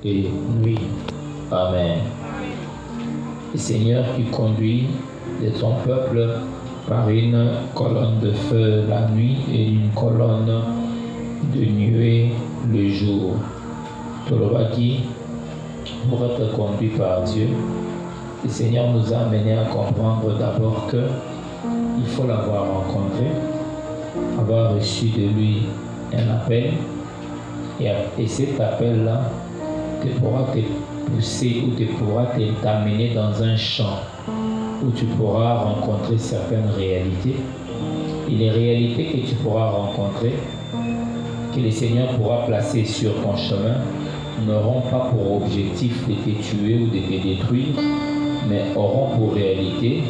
et nuit. Amen. Le Seigneur qui conduit de son peuple par une colonne de feu la nuit et une colonne de nuée le jour. Tolobaki, pour être conduit par Dieu, le Seigneur nous a amené à comprendre d'abord que il faut l'avoir rencontré, avoir reçu de lui un appel, et cet appel-là te pourra te pousser ou te pourra t'amener dans un champ où tu pourras rencontrer certaines réalités. Et les réalités que tu pourras rencontrer, que le Seigneur pourra placer sur ton chemin, n'auront pas pour objectif de te tuer ou de te détruire, mais auront pour finalité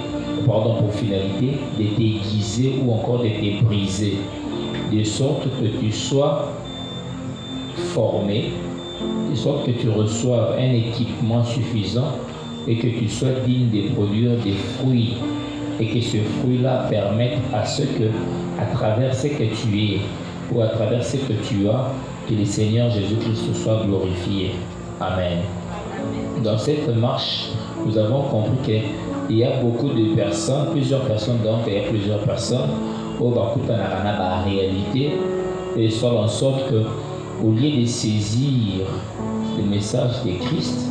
de t'aiguiser ou encore de te briser, de sorte que tu sois formé, de sorte que tu reçoives un équipement suffisant et que tu sois digne de produire des fruits, et que ce fruit-là permette à ce que, à travers ce que tu es ou à travers ce que tu as, que le Seigneur Jésus-Christ soit glorifié. Amen. Dans cette marche, nous avons compris qu'il y a beaucoup de personnes, plusieurs personnes, au la réalité, et soit en sorte que, au lieu de saisir le message de Christ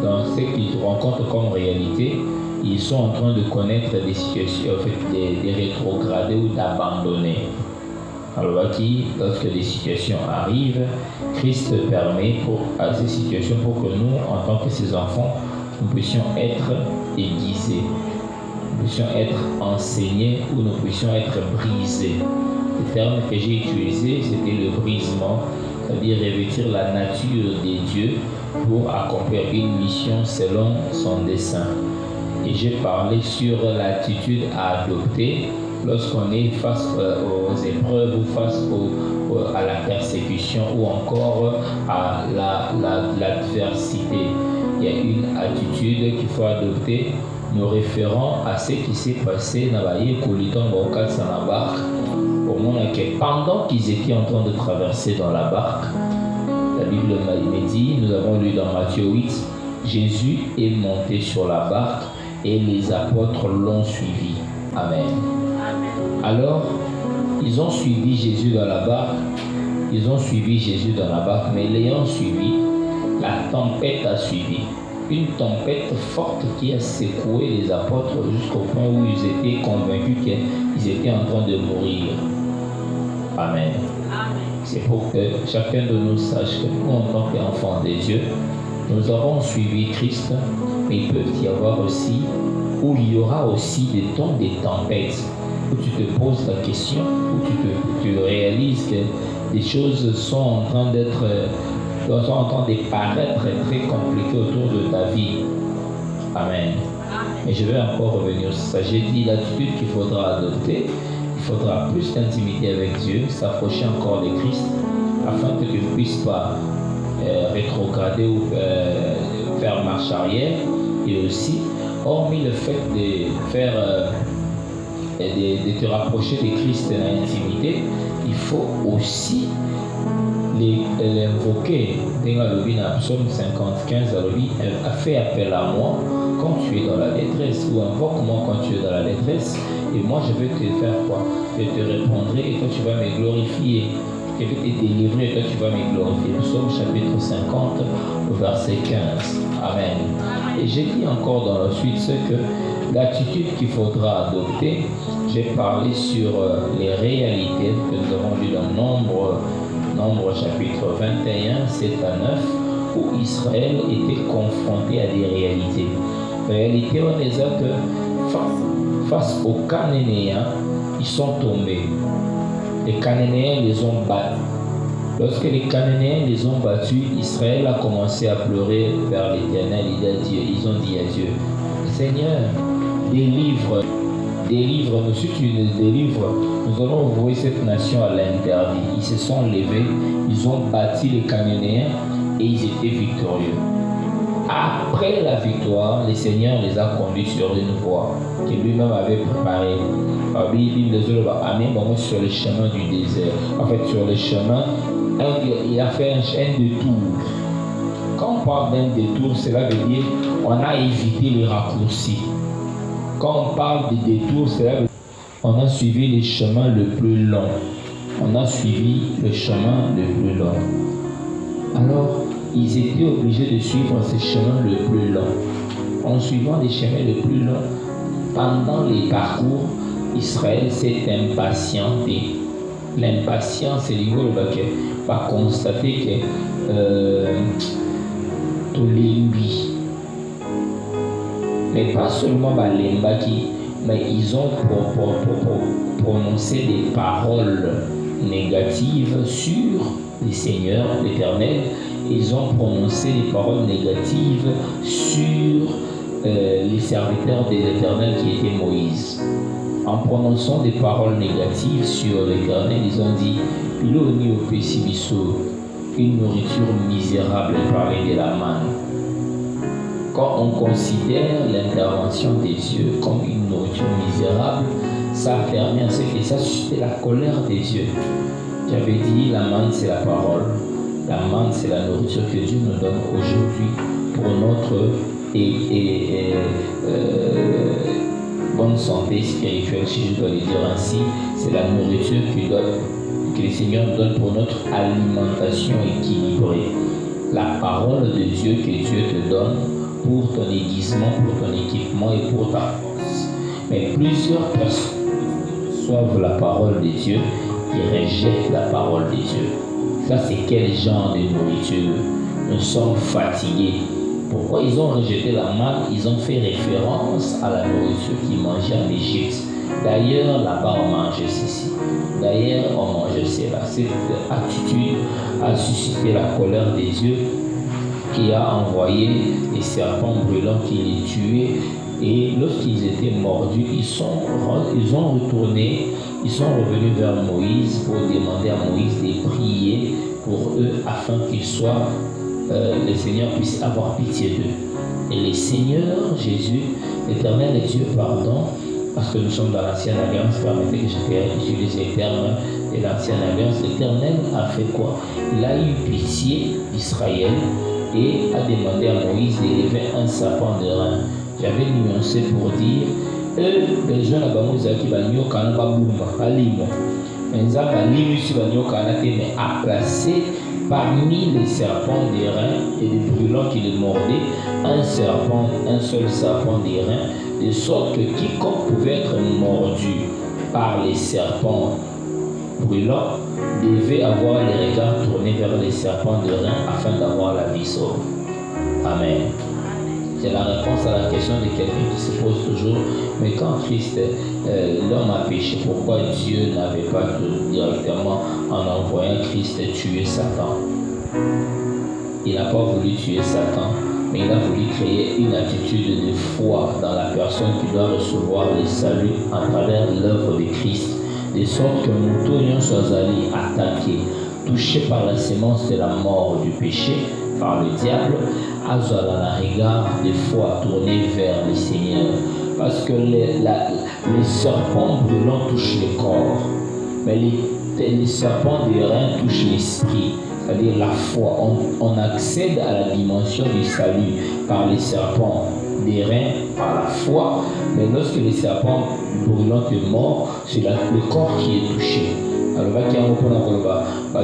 dans ce qu'ils rencontrent comme réalité, ils sont en train de connaître des situations, des rétrogradés ou d'abandonner. Alors lorsque des situations arrivent, Christ permet à ces situations pour que nous, en tant que ses enfants, nous puissions être aiguisés, nous puissions être enseignés ou nous puissions être brisés. Le terme que j'ai utilisé, c'était le brisement, c'est-à-dire revêtir la nature des dieux pour accomplir une mission selon son dessein. Et j'ai parlé sur l'attitude à adopter lorsqu'on est face aux épreuves ou face à la persécution ou encore à l'adversité. Il y a une attitude qu'il faut adopter, nous référant à ce qui s'est passé dans la barque. Au moment que pendant qu'ils étaient en train de traverser dans la barque, la Bible me dit, nous avons lu dans Matthieu 8, Jésus est monté sur la barque et les apôtres l'ont suivi. Amen. Alors, ils ont suivi Jésus dans la barque, mais l'ayant suivi, la tempête a suivi. Une tempête forte qui a secoué les apôtres jusqu'au point où ils étaient convaincus qu'ils étaient en train de mourir. Amen. C'est pour que chacun de nous sache que nous, en tant qu'enfants de Dieu, nous avons suivi Christ, mais il peut y avoir aussi, ou il y aura aussi des temps, des tempêtes, où tu te poses la question, où tu réalises que les choses sont en train de paraître très compliquées autour de ta vie. Amen. Et je vais encore revenir sur ça. J'ai dit l'attitude qu'il faudra adopter. Il faudra plus d'intimité avec Dieu, s'approcher encore de Christ, afin que tu ne puisses pas rétrograder ou faire marche arrière. Et aussi, hormis le fait de faire de te rapprocher de Christ dans l'intimité, il faut aussi l'invoquer. Dans Psaume 55, a fait appel à moi quand tu es dans la détresse, ou invoque-moi quand tu es dans la détresse, et moi je vais te faire quoi? Je te répondrai et toi tu vas me glorifier. Je vais te délivrer et toi tu vas me glorifier. Psaume chapitre 50, verset 15. Amen. Et j'ai dit encore dans la suite ce que l'attitude qu'il faudra adopter. J'ai parlé sur les réalités que nous avons lues dans Nombre chapitre 21, 7 à 9, où Israël était confronté à des réalités. Réalité, on les a que face aux Cananéens, ils sont tombés. Les Cananéens les ont battus. Lorsque les Cananéens les ont battus, Israël a commencé à pleurer vers l'Éternel. Ils ont dit à Dieu, Seigneur, délivre-nous, si tu nous délivres, nous allons envoyer cette nation à l'interdit. Ils se sont levés, ils ont battu les Cananéens et ils étaient victorieux. Après la victoire, le Seigneur les a conduits sur une voie que lui-même avait préparée. Sur le chemin du désert. En fait, sur le chemin, il a fait un détour. Quand parle d'un détour, cela veut dire on a évité les raccourcis. Quand on parle de détour, cela veut dire on a suivi le chemin le plus long. On a suivi le chemin le plus long. Alors, ils étaient obligés de suivre ce chemin le plus long. En suivant les chemins les plus longs, pendant les parcours, Israël s'est impatienté. L'impatience, c'est l'ego qui va constater que tout l'imbi. Mais pas seulement l'embaki, mais ils ont prononcé des paroles négatives sur les seigneurs l'Éternel. Ils ont prononcé des paroles négatives sur les serviteurs de l'Éternel qui étaient Moïse. En prononçant des paroles négatives sur l'Éternel, ils ont dit « Piloni au Pessibiso », une nourriture misérable, parlait de la manne. Quand on considère l'intervention des dieux comme une nourriture misérable, ça permet à ce que ça suscite la colère des dieux. J'avais dit la manne c'est la parole, la manne c'est la nourriture que Dieu nous donne aujourd'hui pour notre bonne santé spirituelle, si je dois le dire ainsi. C'est la nourriture que le Seigneur nous donne pour notre alimentation équilibrée. La parole de Dieu que Dieu te donne pour ton aiguisement, pour ton équipement et pour ta force. Mais plusieurs personnes reçoivent la parole de Dieu et rejettent la parole de Dieu. Ça, c'est quel genre de nourriture? Nous sommes fatigués. Pourquoi ils ont rejeté la manne? Ils ont fait référence à la nourriture qu'ils mangeaient en Égypte. D'ailleurs, là-bas, on mangeait ceci. D'ailleurs, on mangeait cela. Cette attitude a suscité la colère des dieux qui a envoyé des serpents brûlants qui les tuaient. Et lorsqu'ils étaient mordus, ils sont revenus vers Moïse pour demander à Moïse de prier pour eux afin qu'ils soient, le Seigneur puisse avoir pitié d'eux. Et le Seigneur, Jésus, l'Éternel et Dieu, pardon, parce que nous sommes dans l'ancienne alliance, permettez que j'utilise les termes de l'ancienne alliance. L'Éternel a fait quoi? Il a eu pitié d'Israël et a demandé à Moïse d'élever un sapin de rein. J'avais nuancé pour dire les gens qui mais a placé parmi les serpents des reins et les brûlants qui les mordaient un seul serpent des reins, de sorte que quiconque pouvait être mordu par les serpents brûlants devait avoir les regards tournés vers les serpents de reins afin d'avoir la vie sauve. Amen. C'est la réponse à la question de quelqu'un qui se pose toujours, mais quand Christ, l'homme a péché, pourquoi Dieu n'avait pas directement, en envoyant Christ, tuer Satan? Il n'a pas voulu tuer Satan, mais il a voulu créer une attitude de foi dans la personne qui doit recevoir le salut à travers l'œuvre de Christ, de sorte que nous tous soyons allés attaquer, touchés par la sémence de la mort du péché, par le diable, à un regard de foi tourné vers le Seigneur. Parce que les serpents brûlants touchent le corps, mais les serpents des reins touchent l'esprit, c'est-à-dire la foi. On accède à la dimension du salut par les serpents des reins, par la foi, mais lorsque les serpents brûlants te mordent, c'est le corps qui est touché. Alors,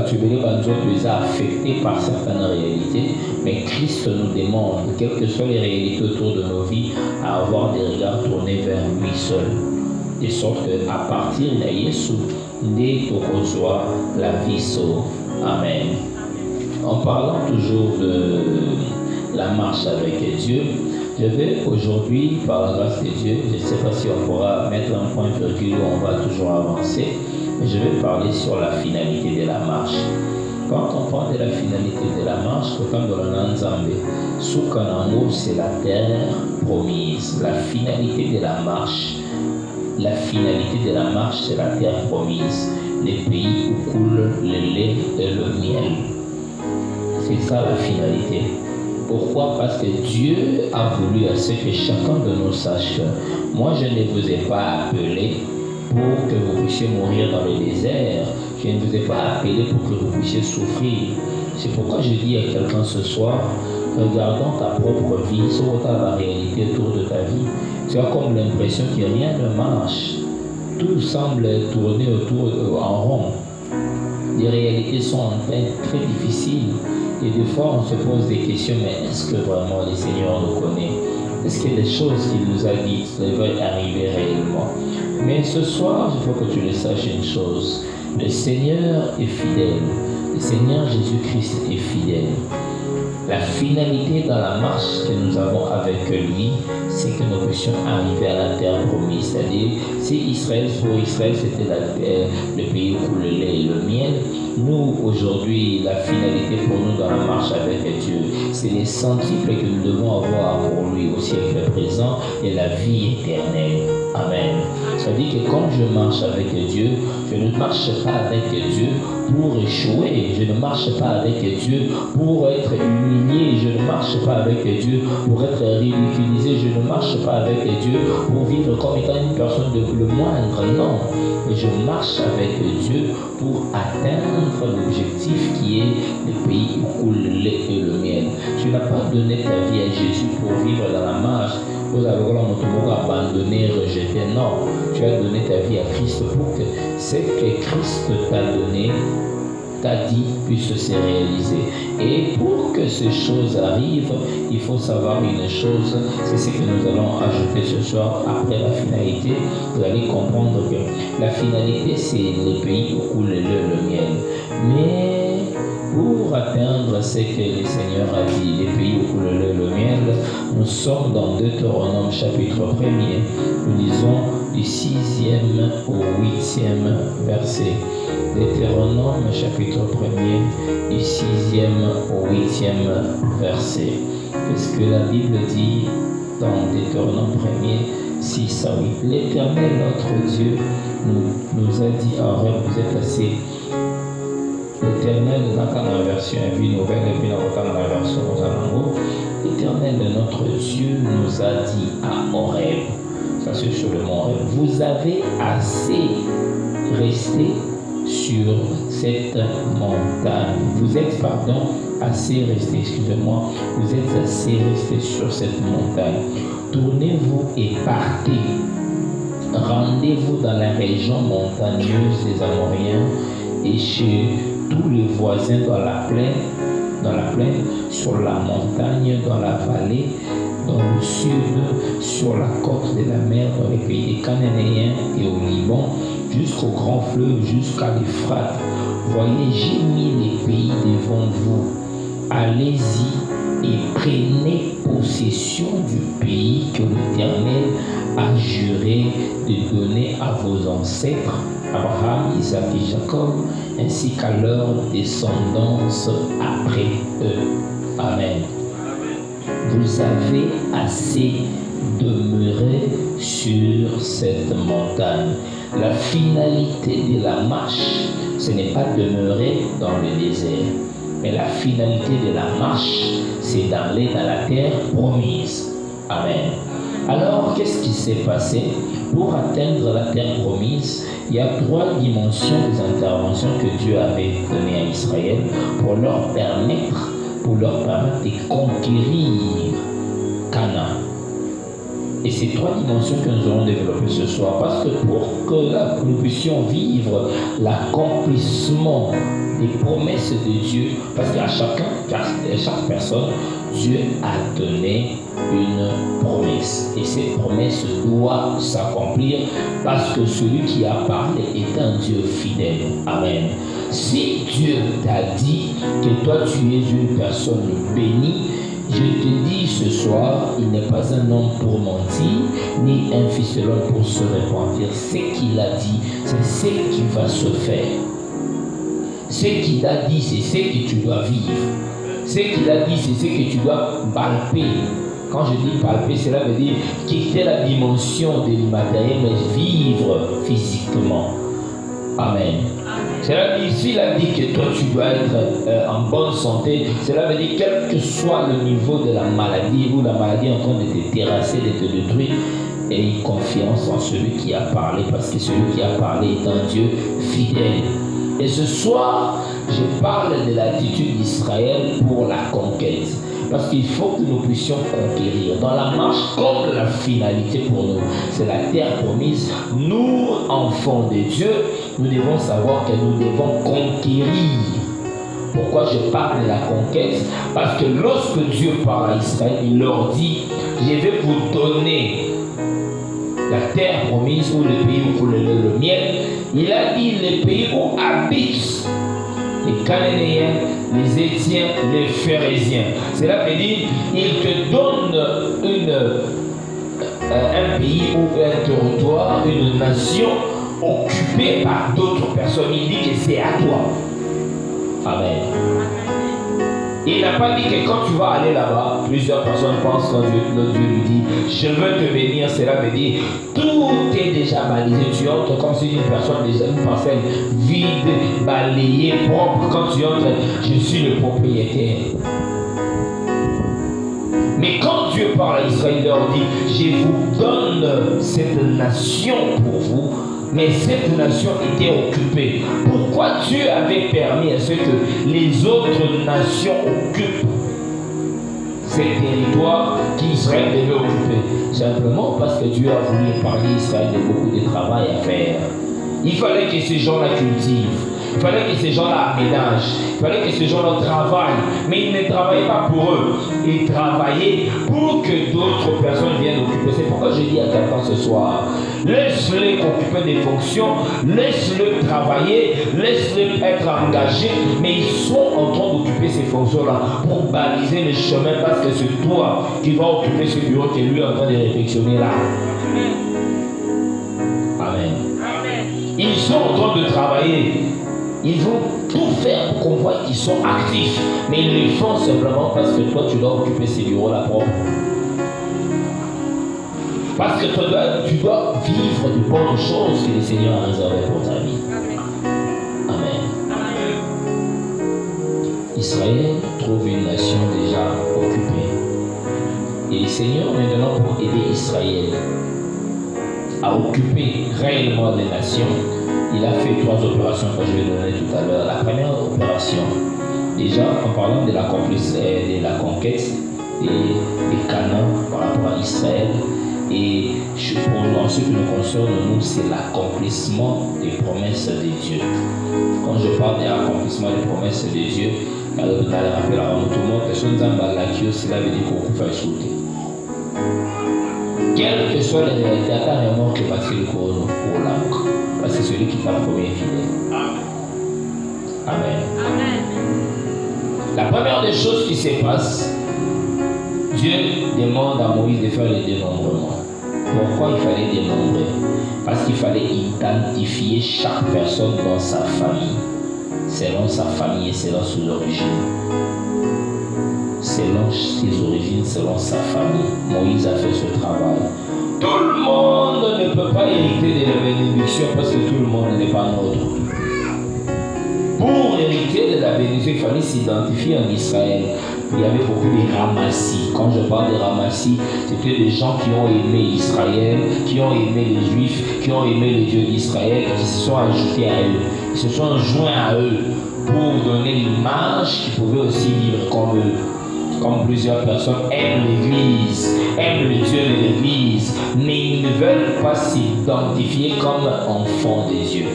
tu es affecté par certaines réalités, mais Christ nous demande, quelles que soient les réalités autour de nos vies, à avoir des regards tournés vers lui seul. De sorte qu'à partir de Jésus, dès qu'on reçoit la vie sauve. Amen. En parlant toujours de la marche avec Dieu, je vais aujourd'hui, par la grâce de Dieu, je ne sais pas si on pourra mettre un point virgule où on va toujours avancer, mais je vais parler sur la finalité de la marche. Quand on parle de la finalité de la marche, comme dans le Nanzambe, Soukanango, c'est la terre promise. La finalité de la marche, c'est la terre promise. Les pays où coule le lait et le miel. C'est ça la finalité. Pourquoi? Parce que Dieu a voulu à ce que chacun de nous sache que moi je ne vous ai pas appelé pour que vous puissiez mourir dans le désert. Je ne vous ai pas appelé pour que vous puissiez souffrir. C'est pourquoi je dis à quelqu'un ce soir, regardant ta propre vie, sur la réalité autour de ta vie, tu as comme l'impression que rien ne marche. Tout semble tourner en rond. Les réalités sont très difficiles. Et des fois, on se pose des questions, mais est-ce que vraiment le Seigneur nous connaît? Est-ce que les choses qu'il nous a dites vont arriver réellement? Mais ce soir, il faut que tu le saches une chose. Le Seigneur est fidèle. Le Seigneur Jésus-Christ est fidèle. La finalité dans la marche que nous avons avec lui, c'est que nous puissions arriver à la terre promise. C'est-à-dire, si Israël, pour Israël, c'était le pays où le lait et le miel, nous, aujourd'hui, la finalité pour nous dans la marche avec Dieu, c'est les centiples que nous devons avoir pour lui au siècle présent et la vie éternelle. Amen. Ça veut dire que quand je marche avec Dieu, je ne marche pas avec Dieu pour échouer. Je ne marche pas avec Dieu pour être humilié. Je ne marche pas avec Dieu pour être ridiculisé. Je ne marche pas avec Dieu pour vivre comme étant une personne le moindre. Non. Mais je marche avec Dieu pour atteindre l'objectif qui est le pays où coule le lait et le miel. Tu n'as pas donné ta vie à Jésus pour vivre dans la marche. Vous avez abandonné, rejeté. Non, tu as donné ta vie à Christ pour que ce que Christ t'a donné, t'a dit, puisse se réaliser. Et pour que ces choses arrivent, il faut savoir une chose, c'est ce que nous allons ajouter ce soir après la finalité. Vous allez comprendre que la finalité, c'est le pays où coule le lait et le miel. Mais pour atteindre ce que le Seigneur a dit, les pays où coule le lait et le miel, nous sommes dans Deutéronome chapitre 1er. Nous lisons du 6e au 8e verset. Deutéronome chapitre 1er, du 6e au 8e verset. Qu'est-ce que la Bible dit dans Deutéronome 1er, 6 à 8? L'Éternel, notre Dieu, nous a dit, vous êtes assez. L'Éternel, dans la version vie nouvelle, et puis dans la version l'Éternel, notre Dieu, nous a dit à Horeb, ça c'est sur le mont Horeb, vous avez assez resté sur cette montagne. Vous êtes, assez resté, excusez-moi, vous êtes assez resté sur cette montagne. Tournez-vous et partez. Rendez-vous dans la région montagneuse des Amoriens et chez tous les voisins dans la plaine, sur la montagne, dans la vallée, dans le sud, sur la côte de la mer, dans les pays des Cananéens et au Liban, jusqu'au grand fleuve, jusqu'à l'Euphrate. Voyez, j'ai mis les pays devant vous. Allez-y et prenez possession du pays que l'Éternel a juré de donner à vos ancêtres, Abraham, Isaac et Jacob, ainsi qu'à leur descendance après eux. Amen. Vous avez assez demeuré sur cette montagne. La finalité de la marche, ce n'est pas demeurer dans le désert, mais la finalité de la marche, c'est d'aller dans la terre promise. Amen. Alors, qu'est-ce qui s'est passé? Pour atteindre la terre promise, il y a 3 dimensions des interventions que Dieu avait données à Israël pour leur permettre de conquérir Canaan. Et ces 3 dimensions que nous allons développer ce soir, parce que pour que nous puissions vivre l'accomplissement des promesses de Dieu, parce qu'à chaque personne, Dieu a donné une promesse. Et cette promesse doit s'accomplir parce que celui qui a parlé est un Dieu fidèle. Amen. Si Dieu t'a dit que toi tu es une personne bénie, je te dis ce soir, il n'est pas un homme pour mentir, ni un fils de l'homme pour se repentir. Ce qu'il a dit, c'est ce qui va se faire. Ce qu'il a dit, c'est ce que tu dois vivre. Ce qu'il a dit, c'est ce que tu dois palper. Quand je dis palper, cela veut dire quitter la dimension de l'immatériel, mais vivre physiquement. Amen. Cela veut dire, s'il a dit que toi tu dois être en bonne santé, cela veut dire quel que soit le niveau de la maladie, ou la maladie est en train de te terrasser, de te détruire, aie confiance en celui qui a parlé, parce que celui qui a parlé est un Dieu fidèle. Et ce soir, je parle de l'attitude d'Israël pour la conquête. Parce qu'il faut que nous puissions conquérir. Dans la marche, comme la finalité pour nous, c'est la terre promise. Nous, enfants de Dieu, nous devons savoir que nous devons conquérir. Pourquoi je parle de la conquête? Parce que lorsque Dieu parle à Israël, il leur dit, je vais vous donner la terre promise ou le pays où coule le miel. Il a dit le pays où habitent les Cananéens, les Étiens, les Phérésiens. Cela veut dire il te donne un pays ou un territoire, une nation occupée par d'autres personnes. Il dit que c'est à toi. Amen. Il n'a pas dit que quand tu vas aller là-bas, plusieurs personnes pensent quand Dieu lui dit je veux te bénir, cela veut dire tout est déjà balisé. Tu entres comme si une personne déjà une parcelle vide, balayée, propre. Quand tu entres, je suis le propriétaire. Mais quand Dieu parle à Israël, il leur dit je vous donne cette nation pour vous. Mais cette nation était occupée. Pourquoi Dieu avait permis à ce que les autres nations occupent ces territoires qu'Israël devait occuper? Simplement parce que Dieu a voulu épargner Israël de beaucoup de travail à faire. Il fallait que ces gens-là cultivent. Il fallait que ces gens-là aménagent. Il fallait que ces gens-là travaillent. Mais ils ne travaillaient pas pour eux. Ils travaillaient pour que d'autres personnes viennent occuper. C'est pourquoi je dis à quelqu'un ce soir, laisse-les occuper des fonctions, laisse-les travailler, laisse-les être engagés, mais ils sont en train d'occuper ces fonctions-là pour baliser le chemin parce que c'est toi qui vas occuper ce bureau que lui est en train de réflexionner là. Amen. Ils sont en train de travailler. Ils vont tout faire pour qu'on voit qu'ils sont actifs. Mais ils le font simplement parce que toi, tu dois occuper ces bureaux-là propres. Parce que tu dois vivre de bonnes choses que le Seigneur a réservées pour ta vie. Amen. Israël trouve une nation déjà occupée. Et le Seigneur, maintenant, pour aider Israël à occuper réellement les nations, il a fait 3 opérations que je vais donner tout à l'heure. La première opération, déjà en parlant de la conquête des Canaan par rapport à Israël, et en ce qui nous concerne, nous, c'est l'accomplissement des promesses de Dieu. Quand je parle de l'accomplissement des promesses de Dieu, dans le rappel à tout le monde, personne n'a cela veut dire qu'on peut écouter. Quelles que soient les réalités, carrément que passer le cours pour l'âme. Parce que c'est celui qui fait le premier fidèle. Amen. Amen. La première des choses qui se passe, Dieu demande à Moïse de faire le dénombrement. Pourquoi il fallait dénombrer? Parce qu'il fallait identifier chaque personne dans sa famille, selon sa famille et selon ses origines. Selon ses origines, selon sa famille. Moïse a fait ce travail. Tout le monde ne peut pas hériter de la bénédiction parce que tout le monde n'est pas nôtre. Pour hériter de la bénédiction, il fallait s'identifier en Israël. Il y avait beaucoup de ramassis. Quand je parle de ramassis, c'était des gens qui ont aimé Israël, qui ont aimé les Juifs, qui ont aimé le Dieu d'Israël, qui se sont ajoutés à eux, qui se sont joints à eux pour donner l'image qu'ils pouvaient aussi vivre comme eux. Comme plusieurs personnes aiment l'Église, aiment le Dieu de l'Église, mais ils ne veulent pas s'identifier comme enfants de Dieu.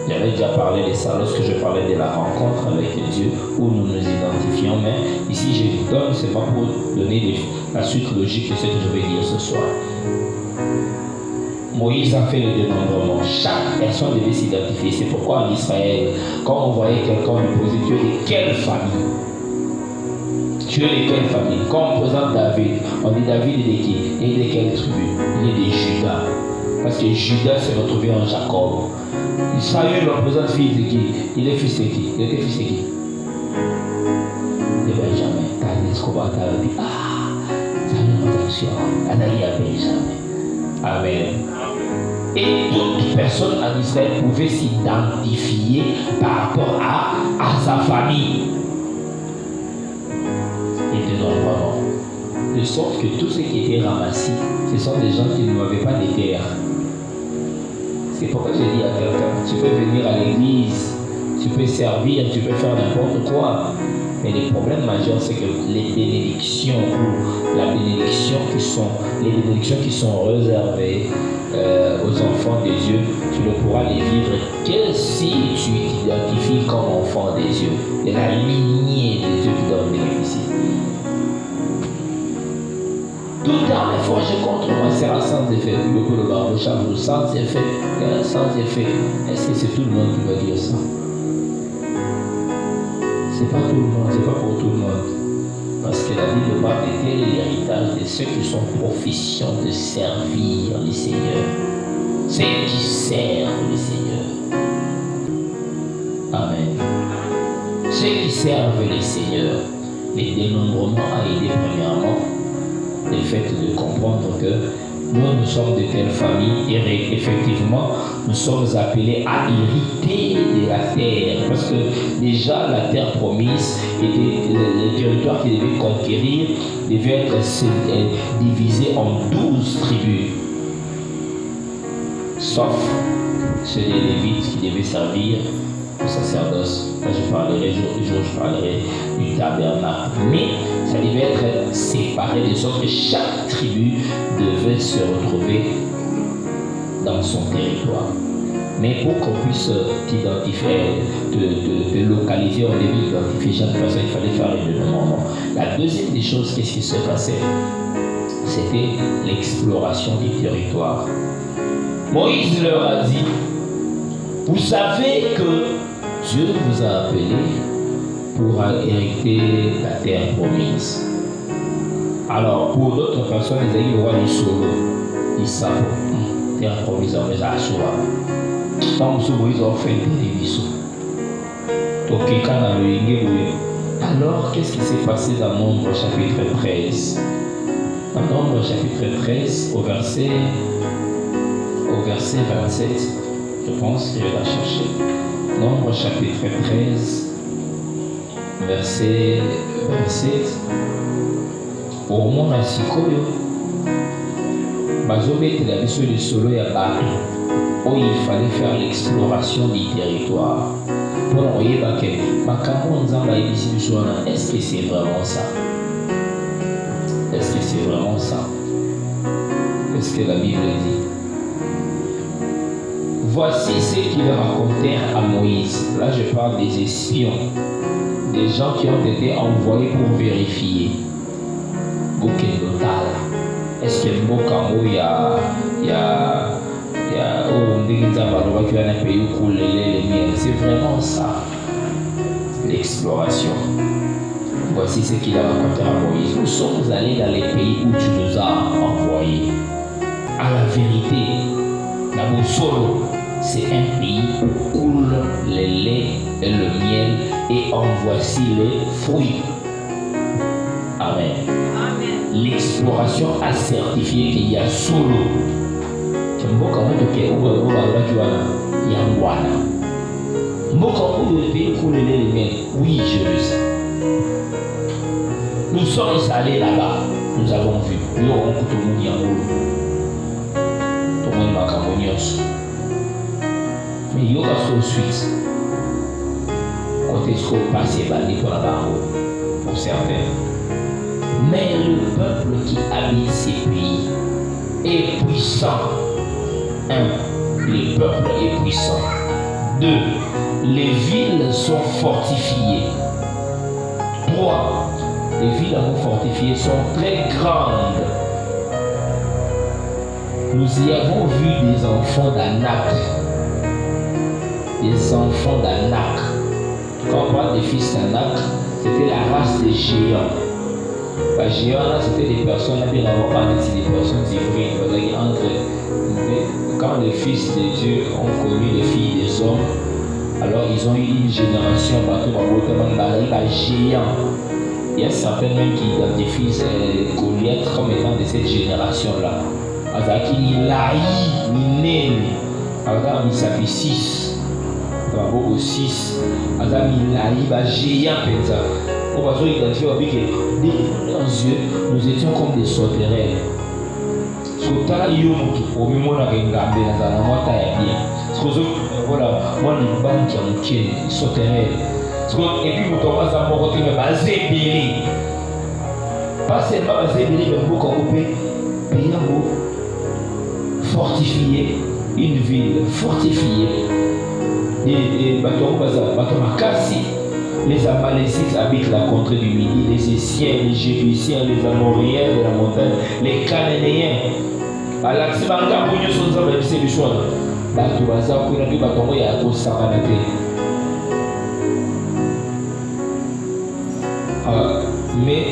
J'avais déjà parlé de ça lorsque je parlais de la rencontre avec Dieu, où nous nous identifions, mais ici je vous donne seulement pour donner la suite logique de ce que je vais dire ce soir. Moïse a fait le dénombrement. Chaque personne devait s'identifier. C'est pourquoi en Israël, quand on voyait quelqu'un lui poser, tu es de quelle famille? Tu es de quelle famille? Quand on présente David, on dit David est de qui? Il est de quelle tribu? Il est de Juda. Parce que Juda s'est retrouvé en Jacob. Saül le présente fils de qui? Il est fils de qui? Il était fils de qui? De Benjamin. T'as dit ce qu'on va dire. Ah, ça a une attention. Anali à Benjamin. Amen. Et toute personne en Israël pouvait s'identifier par rapport à sa famille. De sorte que tous ceux qui étaient ramassés, ce sont des gens qui n'avaient pas de terre. C'est pourquoi je dis à quelqu'un, tu peux venir à l'église, tu peux servir, tu peux faire n'importe quoi. Mais les problèmes majeurs, c'est que les bénédictions ou les bénédictions qui sont réservées aux enfants des dieux, tu ne pourras les vivre que si tu t'identifies comme enfant des dieux, et la lignée des dieux qui doivent bénéficier. Toute arme forgée contre moi sera sans effet. Le barbeau chaque jour, sans effet. Sans effet. Est-ce que c'est tout le monde qui va dire ça? C'est pas tout le monde, c'est pas pour tout le monde. Parce que la Bible parle de tel est l'héritage de ceux qui sont proficients de servir le Seigneur. Ceux qui servent le Seigneur. Amen. Ceux qui servent le Seigneur. Les dénombrements a aidé premièrement le fait de comprendre que nous sommes de telle famille et effectivement nous sommes appelés à hériter de la terre, parce que déjà la terre promise était le territoire qui devait conquérir devait être divisé en 12 tribus, sauf ceux des Lévites qui devaient servir au sacerdoce. Là, je parlerai du tabernacle, mais ça devait être séparé de sorte que chaque tribu devait se retrouver dans son territoire. Mais pour qu'on puisse t'identifier, te localiser, on devait identifier chaque personne, il fallait faire le dénombrement. La deuxième des choses, qu'est-ce qui se passait? C'était l'exploration du territoire. Moïse leur a dit, vous savez que Dieu vous a appelé pour hériter la terre promise. Alors, pour d'autres personnes, ils ont dit, ouais, solo. Ils savent, terre promise, on les a assurés. Tant que ils ont fait des bisous. Alors, qu'est-ce qui s'est passé dans Nombre chapitre 13? Dans Nombre chapitre 13, au verset 27, je pense que je vais la chercher. Nombre chapitre 13, verset 27. Au monde à Sikoyo, bazobetela biso lisolo ya bato où il fallait faire l'exploration du territoire. Pour oyeba ke makambo nzambe ayebisi biso wana, est-ce que c'est vraiment ça? Est-ce que c'est vraiment ça? Qu'est-ce que la Bible dit? Voici ce qu'ils racontèrent à Moïse. Là, je parle des espions, des gens qui ont été envoyés pour vérifier. Est-ce que Mbokambo il y a c'est vraiment ça, l'exploration. Voici ce qu'il a raconté à Moïse. Nous sommes allés dans les pays où tu nous as envoyés. À la vérité, la Boussolo, c'est un pays où coule le lait et le miel, et en voici les fruits. Amen. L'exploration a certifié qu'il y a solo. Oui, je le sais. Nous sommes allés là-bas, nous avons vu. Nous avons vu tout le monde y en haut. Tout le monde m'a camonios. Mais il y aura tout de suite. Quand est-ce qu'on passe et bandit pour la barre pour certains. Mais le peuple qui habite ces pays est puissant. 1. Le peuple est puissant. 2. Les villes sont fortifiées. 3. Les villes fortifiées sont très grandes. Nous y avons vu des enfants d'Anak. Des enfants d'Anak. Quand on parle des fils d'Anak, c'était la race des géants. Les géants, là, c'était des personnes, des personnes hybrides. Quand les fils de Dieu ont connu les filles des hommes, alors ils ont eu une génération géant. Il y a certains même qui identifient Goliath comme étant de cette génération-là. Azaki Nilaï, Ninemi, alors ça fait 6. Au 6, Azaki Nilaï, géant, on va identifier que leurs yeux, nous étions comme des sauterelles. Sotala yomutu omimona kengambe nazala mwata ya bien. Voilà, moi les banques qui ont sauterelles. Et puis, vous tombez à mon côté, mais Zébiri. Pas seulement Zébiri, mais beaucoup coupé. Payamo. Fortifier une ville. Fortifier. Et Batomakasi. Les Amalécites habitent la contrée du Midi, les Essiens, les Jébusiens, les Amoriens de la montagne, les Cananéens. Alaxibanga, Bougno, Sonza, Babissé, Bichouan. Batouaza, Kourabi, Batongo, Yako, Sakanate. Mais,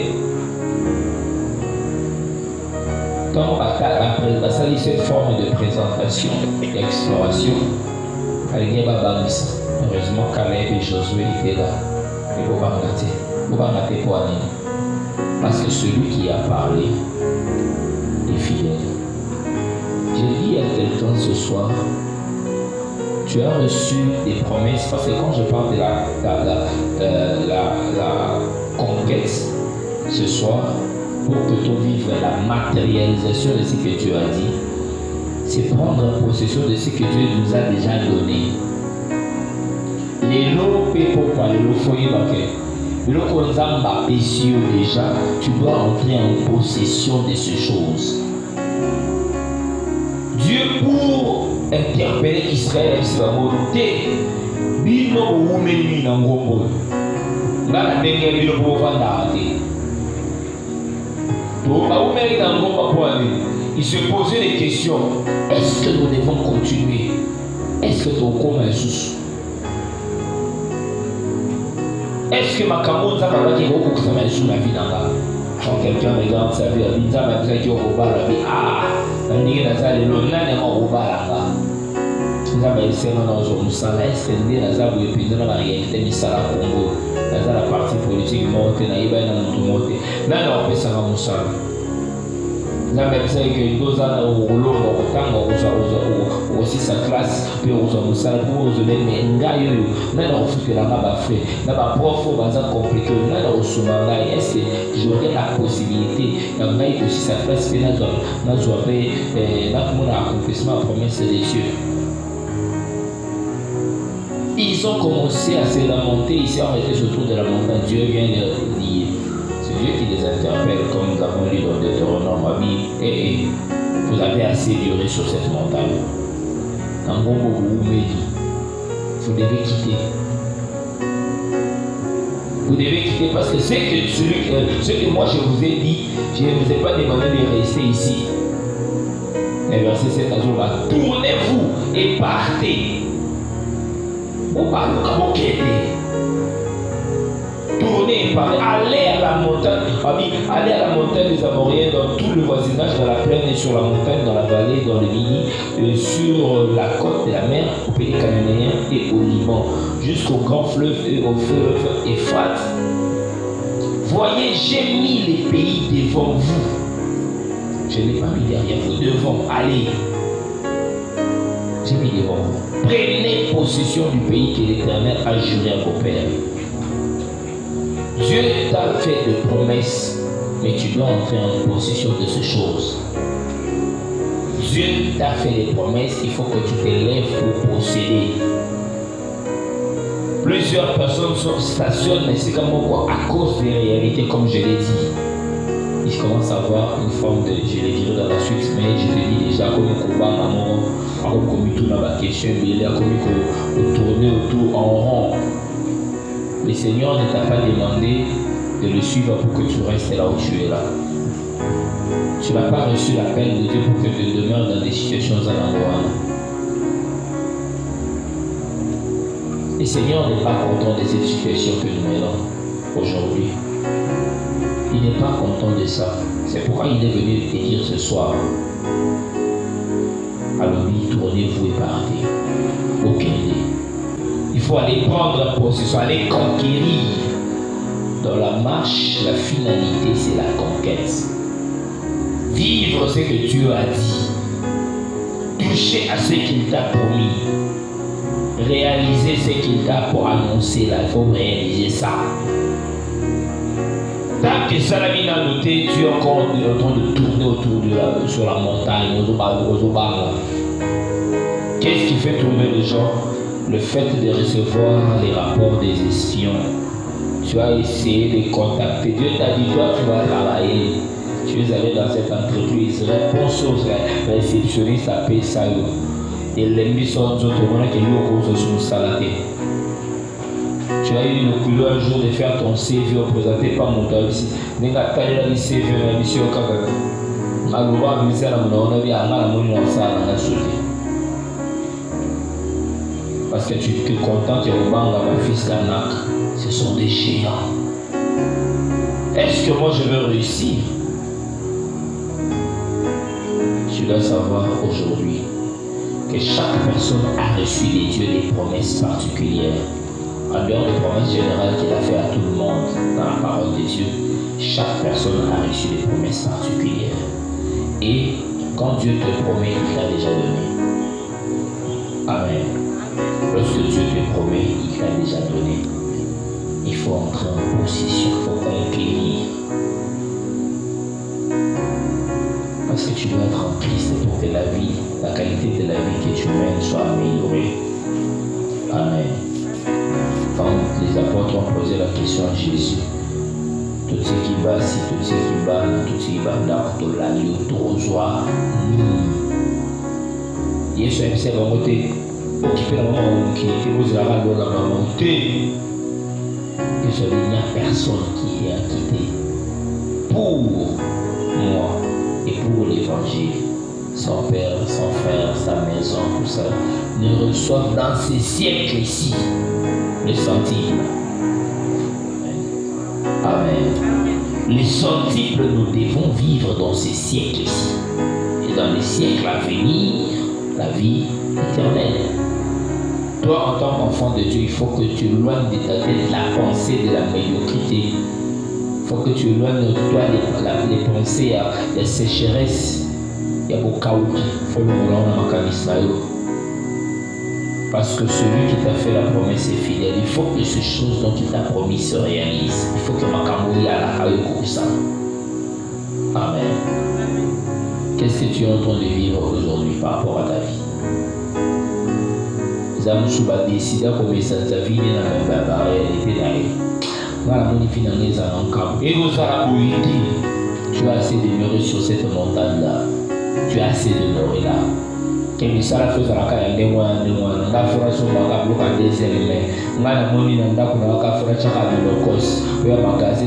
quand après cette forme de présentation et d'exploration, heureusement, Caleb et Josué étaient là. Et vous rater pour aller. Parce que celui qui a parlé est fidèle. J'ai dit à quelqu'un ce soir, tu as reçu des promesses, parce que quand je parle de la conquête ce soir, pour que tu vives la matérialisation de ce que Dieu a dit, c'est prendre possession de ce que Dieu nous a déjà donné. Les lots pour parler, le foyer bancaire. Le Konzamba Pessio déjà, tu dois entrer en possession de ces choses. Dieu pour interpeller Israël, c'est la volonté. Bino oumeni n'angombo. Là la dernière bino pour vendre. Donc à oumeni n'angombo pour aller. Il se posait des questions. Est-ce que nous devons continuer? Est-ce que ton commun est sous? Est-ce que ma camoufle ça va dire que ça m'a sous la vie là-bas? Quand quelqu'un regarde sa vie, il dit ça va dire qu'il va la vie. Ah, on dit que ça les lois n'est pas là-bas. Ça va essayer dans un musala, c'est dans la vie puis dans la réalité musala Congo, dans la partie politique monte, na iba na mutu monte. Là on peut ça dans musala. Là même c'est que deux ans au rouleau au tango au aussi sa classe puis au musala pour aux mais ngayo là on fait la baba fait là ba prof baza compliqué là au soumanga est-ce que j'aurais la possibilité ngayo aussi sa classe puis là j'aurais là mon accomplissement promesse de Dieu. Ils ont commencé à se lamenter, ils s'est arrêté autour de la montagne. Dieu vient de lier. C'est Dieu qui les interpelle, comme nous avons lu dans Deutéronome. Et vous avez assez duré sur cette montagne. Vous devez quitter. Vous devez quitter parce que ce que moi je vous ai dit, je ne vous ai pas demandé de rester ici. Mais verset 7 à jour, tournez-vous et partez. Tournez et parlez, allez à la montagne des Amoriens, dans tout le voisinage, dans la plaine et sur la montagne, dans la vallée, dans le Midi, sur la côte de la mer, au pays cananéen et au Liban, jusqu'au grand fleuve et au fleuve Euphrate. Voyez, j'ai mis les pays devant vous. Je ne l'ai pas mis derrière vous, devant, allez. J'ai mis devant vous. Prenez possession du pays que l'Éternel a juré à vos pères. Dieu t'a fait de promesses, mais tu dois entrer en possession de ces choses. Dieu t'a fait des promesses, il faut que tu te lèves pour posséder. Plusieurs personnes stationnent, mais c'est comme quoi, à cause des réalités, comme je l'ai dit. Ils commencent à avoir une forme de, je le dirai dans la suite, mais je te dis déjà, comme combat, maman, comme tout dans la question, il est comme tourner autour en rond. Le Seigneur ne t'a pas demandé de le suivre pour que tu restes là où tu es là. Tu n'as pas reçu l'appel de Dieu pour que tu demeures dans des situations à l'endroit. Le Seigneur n'est pas content de cette situation que nous menons aujourd'hui. Il n'est pas content de ça. C'est pourquoi il est venu te dire ce soir. Alors oui, tournez-vous et partez. Aucune idée. Il faut aller prendre possession, aller conquérir. Dans la marche, la finalité, c'est la conquête. Vivre ce que Dieu a dit. Toucher à ce qu'il t'a promis. Réaliser ce qu'il t'a pour annoncer là. Il faut réaliser ça. Tant que Salamine a noté, tu es encore en train de tourner autour sur la montagne, Qu'est-ce qui fait tourner les gens? le fait de recevoir les rapports des espions, tu as essayé de contacter. Dieu t'a dit, toi, tu vas travailler. Tu es allé dans cette entreprise. Réponse aux réceptionnistes à payer ça. Et l'ennemi sont d'autres. Tu as eu le culot un jour de faire ton CV au présenté par mon temps ici. Parce que tu te contentes au banc à ma fils Kanak. Ce sont des géants. Est-ce que moi je veux réussir? Tu dois savoir aujourd'hui que chaque personne a reçu des dieux des promesses particulières. En dehors des promesses générales qu'il a fait à tout le monde dans la parole de Dieu, chaque personne a reçu des promesses particulières. Et quand Dieu te promet, il t'a déjà donné. Amen. Lorsque Dieu te promet, il t'a déjà donné. Il faut entrer en possession, il faut conquérir. Parce que tu dois être en Christ pour que la vie, la qualité de la vie que tu mènes soit améliorée. Amen. Quand les apôtres ont posé la question à Jésus, tout ce qui va, si tout ce qui va, tout ce qui va, dans tout l'agneau, tout reçoit. Yesu a essayé de monter. Occupé la maman qui était aux arabes dans la montée. Et il n'y a personne qui est acquitté pour moi et pour l'évangile. Son père, son frère, sa maison, tout ça, ne reçoivent dans ces siècles-ci le centuple. Amen. Les centuples, nous devons vivre dans ces siècles-ci. Et dans les siècles à venir, la vie éternelle. Toi, en tant qu'enfant de Dieu, il faut que tu éloignes de ta tête la pensée de la médiocrité. Il faut que tu éloignes de toi les pensées de sécheresse. Il y a beaucoup de chaos. Il faut le vouloir dans ma parce que celui qui t'a fait la promesse est fidèle. Il faut que ces choses dont il t'a promis se réalisent. Il faut que ma camoufle à la caille comme ça. Amen. Qu'est-ce que tu es en train de vivre aujourd'hui par rapport à ta vie? Zamushu va décider comme ça ta vie n'est pas la réalité d'ailleurs. Voilà mon finance en camp. Et vous allez tu as assez demeuré sur cette montagne là. Tu as assez demeuré là. Que ça la fait à la de moi, la formation va bloquer des éléments. Ngana moni na ndako na wakafura chaka na lokos. Ya magaze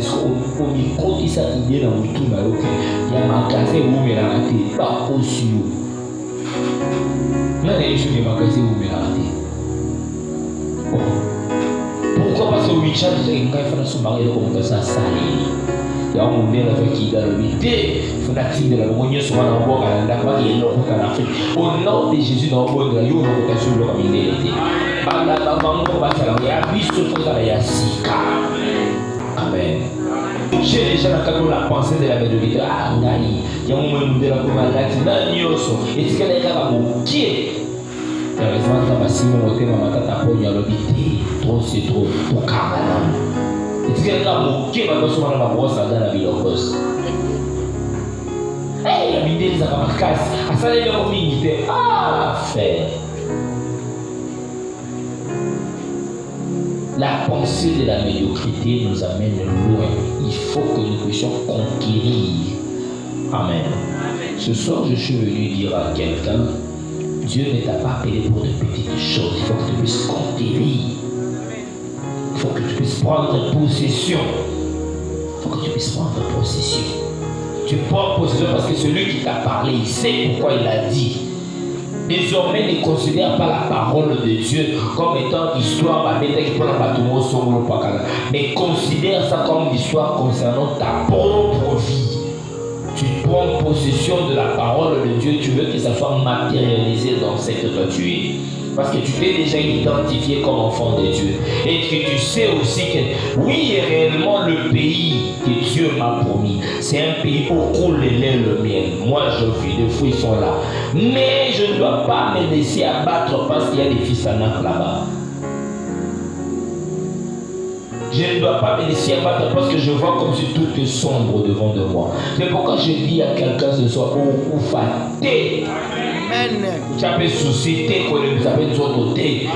au micro qui ça idée dans le tout na yoke. Ya magaze où me la tête pas aussi. Là les choses de magaze où me la tête. Pourquoi parce que Richard il a fait son mari comme ça sali. Ya on me la fait qui dans le vide. Fondatrice de la monia sur un endroit à la dame qui est là en Afrique. Au nom de Jésus dans le monde de la Yoruba sur le communauté. Bala bala bala bala biso toza ya sika. Amen. J'ai déjà la pensée de la médiocrité. Ah ngai. Ya mo de la commandante na nyoso. Et ce qu'elle est là pour qui? Heureusement que ma sima motema matata ponya lobité. Trop c'est trop pour kamala. Et ce qu'elle est là pour qui va se mettre la brosse dans la ville au poste. Hey, la vidéo ça va casse. À ça les gens minité. Ah, frère. La pensée de la médiocrité nous amène loin. Il faut que nous puissions conquérir. Amen. Ce soir, je suis venu dire à quelqu'un, Dieu ne t'a pas appelé pour de petites choses. Il faut que tu puisses conquérir. Il faut que tu puisses prendre possession. Il faut que tu puisses prendre possession. Tu prends possession parce que celui qui t'a parlé, il sait pourquoi il a dit. Désormais, ne considère pas la parole de Dieu comme étant histoire, mais considère ça comme l'histoire concernant ta propre vie. Tu prends possession de la parole de Dieu, tu veux que ça soit matérialisé dans ce que toi tu es. Parce que tu t'es déjà identifié comme enfant de Dieu. Et que tu sais aussi que oui, réellement le pays que Dieu m'a promis, c'est un pays où coule le lait le miel. Moi, je vis, les fruits sont là. Mais je ne dois pas me laisser abattre parce qu'il y a des fils Anak là-bas. Je ne dois pas me laisser abattre parce que je vois comme si tout est sombre devant de moi. C'est pourquoi je dis à quelqu'un ce soir, ou faté. Amen. Tu as une société qu'on nous appelle sur côté.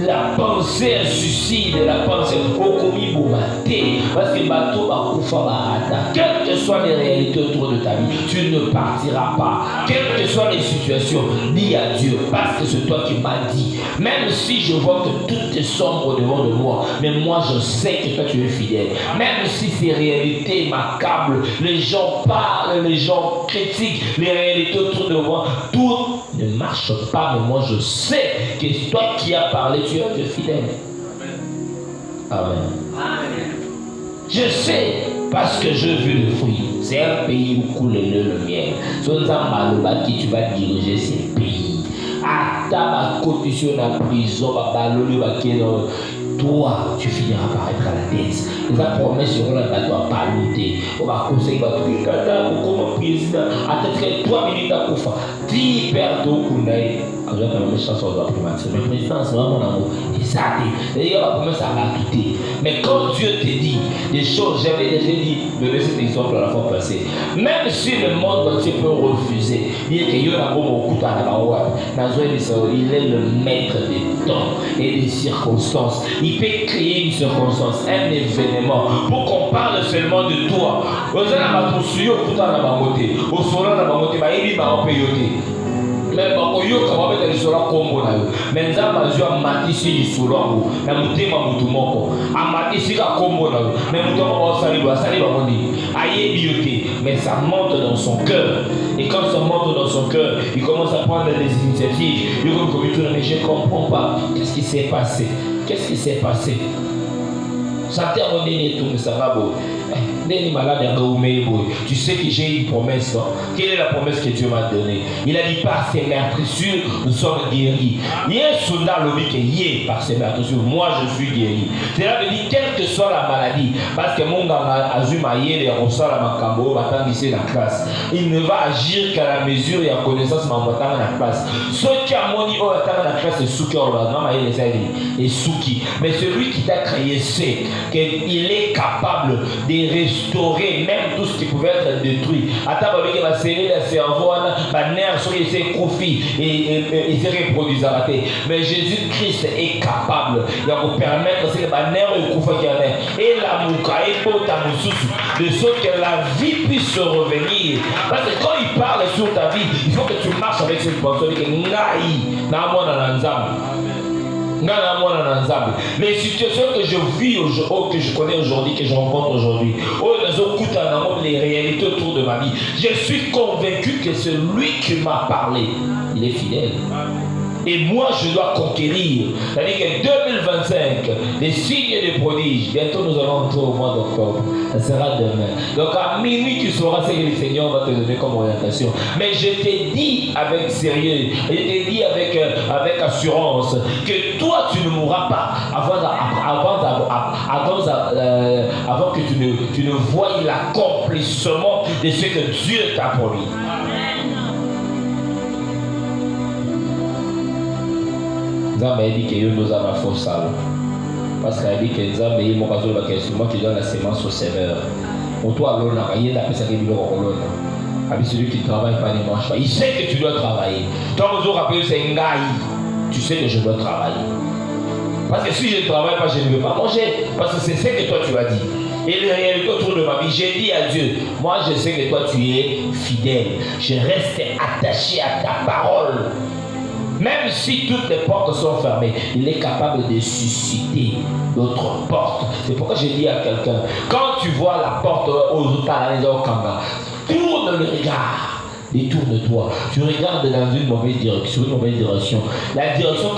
La pensée, un suicide, la pensée, au commis boumaté. Parce que bateau va couper. Quelles que soient les réalités autour de ta vie, tu ne partiras pas. Quelles que soient les situations, dis à Dieu, parce que c'est toi qui m'as dit. Même si je vois que tout est sombre devant de moi, mais moi je sais que toi tu es fidèle. Même si ces réalités m'accablent, les gens parlent, les gens critiquent, les réalités autour de moi, tout ne marche pas, mais moi je sais que toi qui as parlé, tu es Dieu fidèle. Amen. Amen. Je sais parce que je veux le fruit. C'est un pays où coule le miel. Son Zambaloba qui tu vas diriger ces pays. À ta condition la prison, toi, tu finiras par être à la tête. Les promesses seront là, tu dois pas lutter. On va conseiller, on va tout dire, comme président, à tête 3 minutes à Koufa. 10 pertes au Kounaï. Alors, la même chance, on doit primatir. Mais le président, c'est vraiment mon amour. Et ça, d'ailleurs, la promesse, ça va quitter. Mais quand Dieu te dit des choses, j'avais déjà dit, de laisser cet exemple à la fois passée. Même si le monde entier peut refuser, il est le maître des temps et des circonstances. Il peut créer une circonstance, un événement, pour qu'on parle seulement de toi. Mais bakoyoka babeta lisolo kombo na yo mais nzamba azwa matisi lisolo ngo na mutema mutu moko amatisi ka kombo na yo mais mutu moko asali bamondi ayebi yote mais ça monte dans son cœur et quand ça monte dans son cœur il commence à prendre des initiatives il dit mais je comprends pas qu'est-ce qui s'est passé ça termine tout mais ça va beau. Tu sais que j'ai une promesse, non? Quelle est la promesse que Dieu m'a donnée? Il a dit par ses meurtrissures nous sommes guéris. Il y a un soldat lobby qui est par ses meurtrissures. Moi je suis guéri. Cela veut dire quelle que soit la maladie, parce que mon gars a zumaïe les ressort à ma cambo, va ici dans la classe. Il ne va agir qu'à la mesure et à connaissance ma dans la classe. Ce qui a mon niveau dans la classe c'est Souki et Souki. Mais celui qui t'a créé sait qu'il est capable de restaurer même tout ce qui pouvait être détruit. Attends, avec la série, la cerveau, la nerf, sur les profits et se reproduisent. Mais Jésus-Christ est capable de permettre que la nerf et la mouka et de sorte que la vie puisse se revenir. Parce que quand il parle sur ta vie, il faut que tu marches avec cette personne qui est les situations que je vis aujourd'hui, que je connais aujourd'hui, que je rencontre aujourd'hui, les réalités autour de ma vie, je suis convaincu que celui qui m'a parlé, il est fidèle. Et moi, je dois conquérir. C'est-à-dire que 2025, des signes et des prodiges, bientôt nous allons entrer au mois d'octobre. Ça sera demain. Donc à minuit, tu sauras ce que le Seigneur va te donner comme orientation. Mais je t'ai dit avec sérieux, je t'ai dit avec assurance, que toi, tu ne mourras pas avant que tu ne voies l'accomplissement de ce que Dieu t'a promis. Nzambe a dit que nous avons la fausse salle. Parce qu'il a dit que Nzambe est mon cadeau de l'instrument qui donne la sémence au sévère. Pour toi, il y a celui qui ne travaille pas ne mange pas. Il sait que tu dois travailler. Quand vous vous rappelez, c'est un gars, tu sais que je dois travailler. Parce que si je ne travaille pas, je ne veux pas manger. Parce que c'est ce que toi tu as dit. Et les réalités autour de ma vie, j'ai dit à Dieu, moi je sais que toi tu es fidèle. Je reste attaché à ta parole. Même si toutes les portes sont fermées, il est capable de susciter d'autres portes. C'est pourquoi j'ai dit à quelqu'un, quand tu vois la porte aux Kamba, tourne le regard. Détourne-toi. Tu regardes dans une mauvaise direction. La direction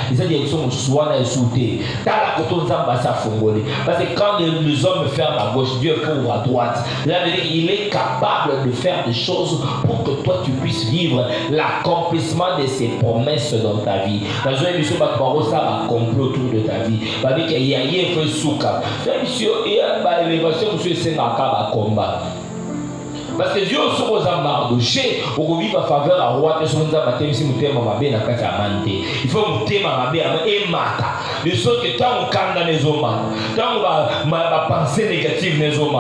c'est la direction où soit insulté. Parce que quand les hommes ferment à gauche, Dieu ouvre à droite. Il est capable de faire des choses pour que toi tu puisses vivre l'accomplissement de ses promesses dans ta vie. Dans une émission, ça va complot autour de ta vie. Il y a un peu souka. Il y a une élévation où tu es un combat. Parce que Dieu se pose à Mardoché, pour vivre à faveur à roi, et son matin, si vous t'aimez ma belle, il faut vous t'aimer ma belle, et mata. De sorte que tant qu'on canne les hommes, tant qu'on ma pensée négative les hommes,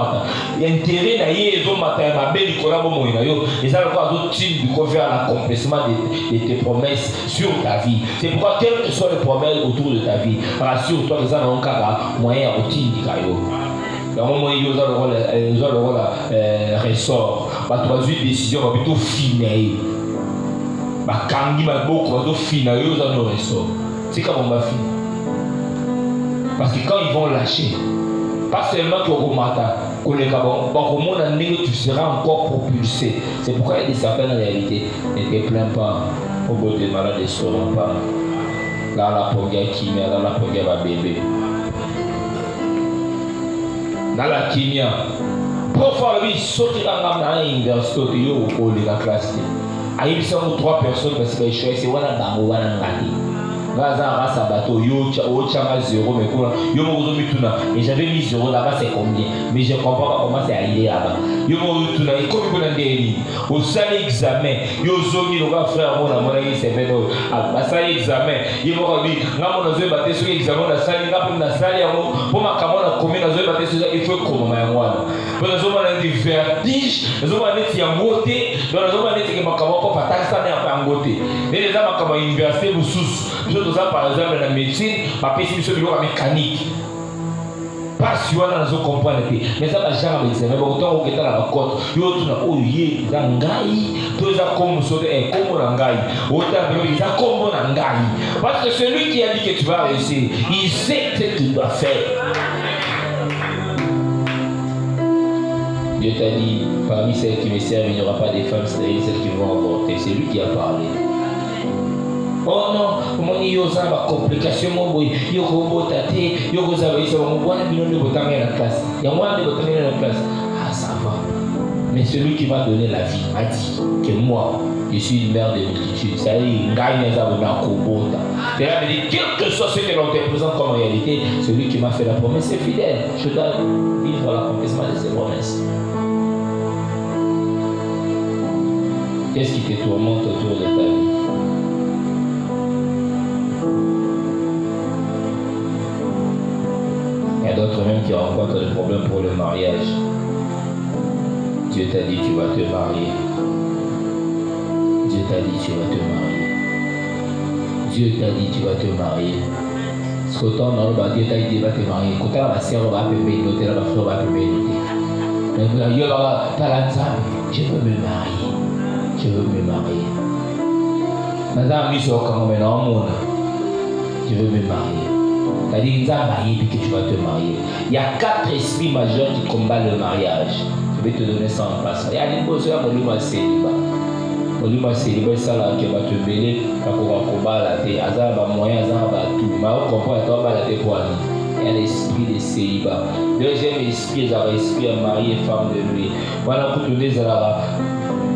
l'intérêt n'a y est ma belle, il collabore mon inayo, et ça va avoir d'autres types de faire l'accomplissement de tes promesses sur ta vie. C'est pourquoi, quelles que soient les promesses autour de ta vie, rassure-toi que ça n'a aucun moyen à outil d'Ikayo. Dans le moment où ils ont le rôle ressort, tu as eu une décision plutôt finale. Quand il m'a beaucoup finale, ils ont le ressort. C'est comme on va finir. Parce que quand ils vont lâcher, pas seulement que au matin, tu seras encore propulsé. C'est pourquoi il y a des certaines réalités. Ne te plains pas. Au bout des malades ne seront pas. Là, la progrès qui met, là, la progrès va bébé. Dans la Kenya, parfois, oui, ceux qui ont l'université, ils ont la classe. Il y a 3 personnes parce qu'ils choisissent, c'est voilà dans le Gaza Sabato, yo chama 0, mais quoi, yo m'ont et j'avais mis 0 là-bas, c'est combien? Mais je ne comprends pas comment c'est arrivé là-bas. Yo m'ont et comme il y a des au sale examen, yo zomi, le gars frère, mon amour, il s'est fait à sale examen. Il m'a dit, n'a mon azou battu sur l'examen, la salle, n'a salle, pour ma camona, comme il a battu sur il faut comme moi. Pour les hommes, on a des vertiges, les hommes, on a des angotés, dans les hommes, on a des ma camona, pour pas taxer, on a angoté. Mais les hommes, comme à l'université, vous sous. Par exemple, dans la médecine, ma pécime sur le mécanique. Pas si on a comprendre. Mais ça va jamais l'examen. Mais autant on est dans la côte, il y a tout le yé, Rangaï, tout ça comme sur le comme Rangaï. Autant il y a comme Rangaï. Parce que celui qui a dit que tu vas réussir, il sait ce que tu dois faire. Dieu t'a dit, parmi celles qui me servent, il n'y aura pas de femmes stériles, celles qui vont avorter. C'est lui qui a parlé. Oh non, comment il y a des complications, il y a des complications, il y a des classe. Il y a moins de la classe. Ah, ça va. Mais celui qui m'a donné la vie m'a dit que moi, je suis une mère de multitudes. Ça veut dire que quel que soit ce que l'on te présente comme réalité, celui qui m'a fait la promesse est fidèle. Je dois vivre l'accomplissement de ses promesses. Qu'est-ce qui te tourmente autour de ta vie? Il y a d'autres même qui rencontrent des problèmes pour le mariage. Dieu t'a dit tu vas te marier. Dieu t'a dit tu vas te marier. Dieu t'a dit tu vas te marier. Ce qu'autant dans le bas, Dieu t'a dit tu vas te marier. Quand la sœur va appeler noter, la frère va appeler noter. Mais Dieu va je veux me marier. Je veux me marier. Madame, je veux me marier. C'est-à-dire que tu vas te marier. Il y a 4 esprits majeurs qui combattent le mariage. Je vais te donner ça en passant. Il y a des choses qui sont célibat. Au célibat, c'est ça qui va te mêler. Il y a des moyens, tout. Mais on comprend il y a l'esprit de célibat. Deuxième esprit, c'est l'esprit à mari et femme de nuit. Voilà pour donner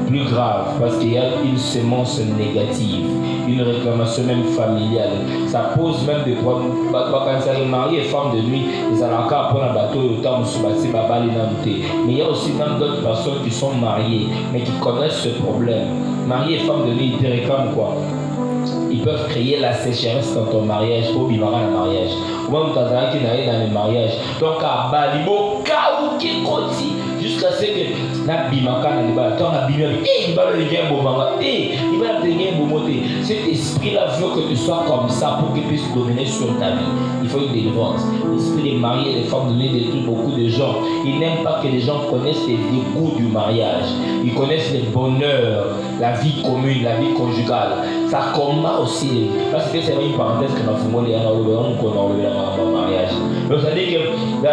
plus grave, parce qu'il y a une semence négative, une réclamation même familiale. Ça pose même des problèmes. Quand ça est marié et femme de nuit, ils ont encore pour un bateau et autant se battre, mais il y a aussi même d'autres personnes qui sont mariées, mais qui connaissent ce problème. Marié et femme de nuit, ils te réclament quoi? Ils peuvent créer la sécheresse dans ton mariage, au bimara le mariage. Ou même quand tu es dans le mariage. Donc à Balibo, Kaouki Koti, jusqu'à ce que la bimaka n'a pas le temps, la bimaka, il va le dire Bobanga, il va le dire Bomoté. Cet esprit-là veut que tu sois comme ça pour qu'il puisse dominer sur ta vie. Il faut une délivrance. L'esprit des mariés et des femmes de détruit beaucoup de gens. Ils n'aiment pas que les gens connaissent les dégoûts du mariage. Ils connaissent les bonheurs, la vie commune, la vie conjugale. Ça combat aussi. Parce que c'est une parenthèse que nous avons dans le mariage. Donc ça veut dire que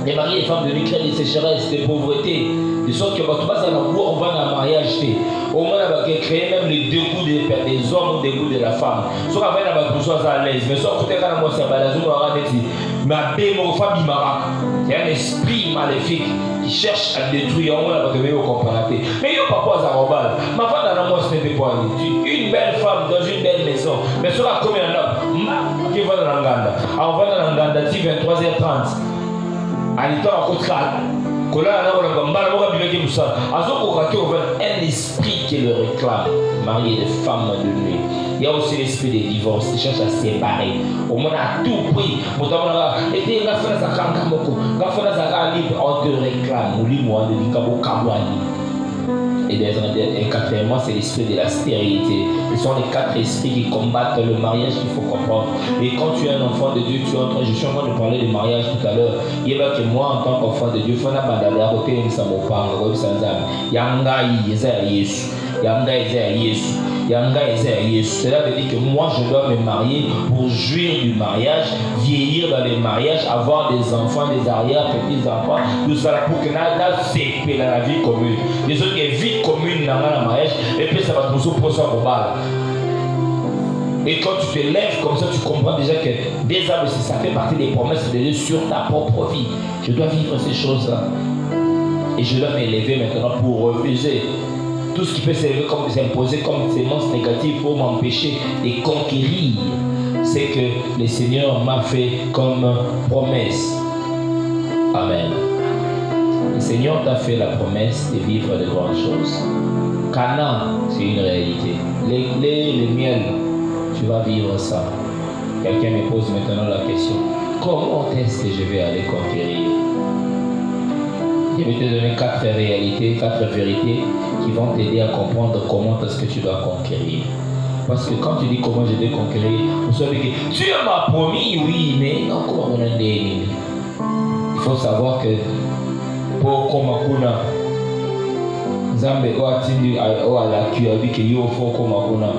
les mariés et les femmes de créent des sécheresses, des pauvretés, de sorte que tu passes à l'emploi, on va dans le mariage. Au moins, on va créer même les dégoûts des hommes ou des dégoûts de la femme. Soit on va dans soit à l'aise, mais soit côté quand on s'est baladé, on va dire mais il y a un esprit maléfique qui cherche à détruire, on va devenir au comparatif. Mais il n'y a pas quoi à Robal. Ma femme dans la moi, ce n'était pas une belle femme dans une belle maison. Mais sur la combien d'heures qui va dans l'Anganda. On va dans l'Anganda, 23h30. À l'état en côte Un esprit qui le réclame, marié de femmes de nuit. Il y a aussi l'esprit des divorces, qui cherche à se séparer. Au moins à tout prix, on te réclame. Et quatrièmement, c'est l'esprit de la stérilité. Ce sont les 4 esprits qui combattent le mariage qu'il faut comprendre. Et quand tu es un enfant de Dieu, je suis en train de parler du mariage tout à l'heure. Il y a que moi, en tant qu'enfant de Dieu, il faut que cela veut dire que moi je dois me marier pour jouir du mariage, vieillir dans le mariage, avoir des enfants, des arrières, petits-enfants, tout ça pour que c'est la vie commune. Les autres, vie commune dans le mariage, et puis ça va te pousser pour ça pour balle. Et quand tu te lèves comme ça, tu comprends déjà que déjà ça fait partie des promesses de Dieu sur ta propre vie. Je dois vivre ces choses-là. Et je dois m'élever maintenant pour refuser tout ce qui peut s'imposer comme sémence négative pour m'empêcher de conquérir ce que le Seigneur m'a fait comme promesse. Amen. Le Seigneur t'a fait la promesse de vivre de grandes choses. Canaan, c'est une réalité. Le miel, tu vas vivre ça. Quelqu'un me pose maintenant la question. Comment est-ce que je vais aller conquérir? Je vais te donner 4 réalités, 4 vérités qui vont t'aider à comprendre comment est-ce que tu dois conquérir. Parce que quand tu dis comment je dois conquérir, vous savez que Dieu m'a promis, oui, mais non, comment on a dit? Il faut savoir que pour Komakuna, Zambé Oatindi Oalaku a dit que yo faut Komakuna.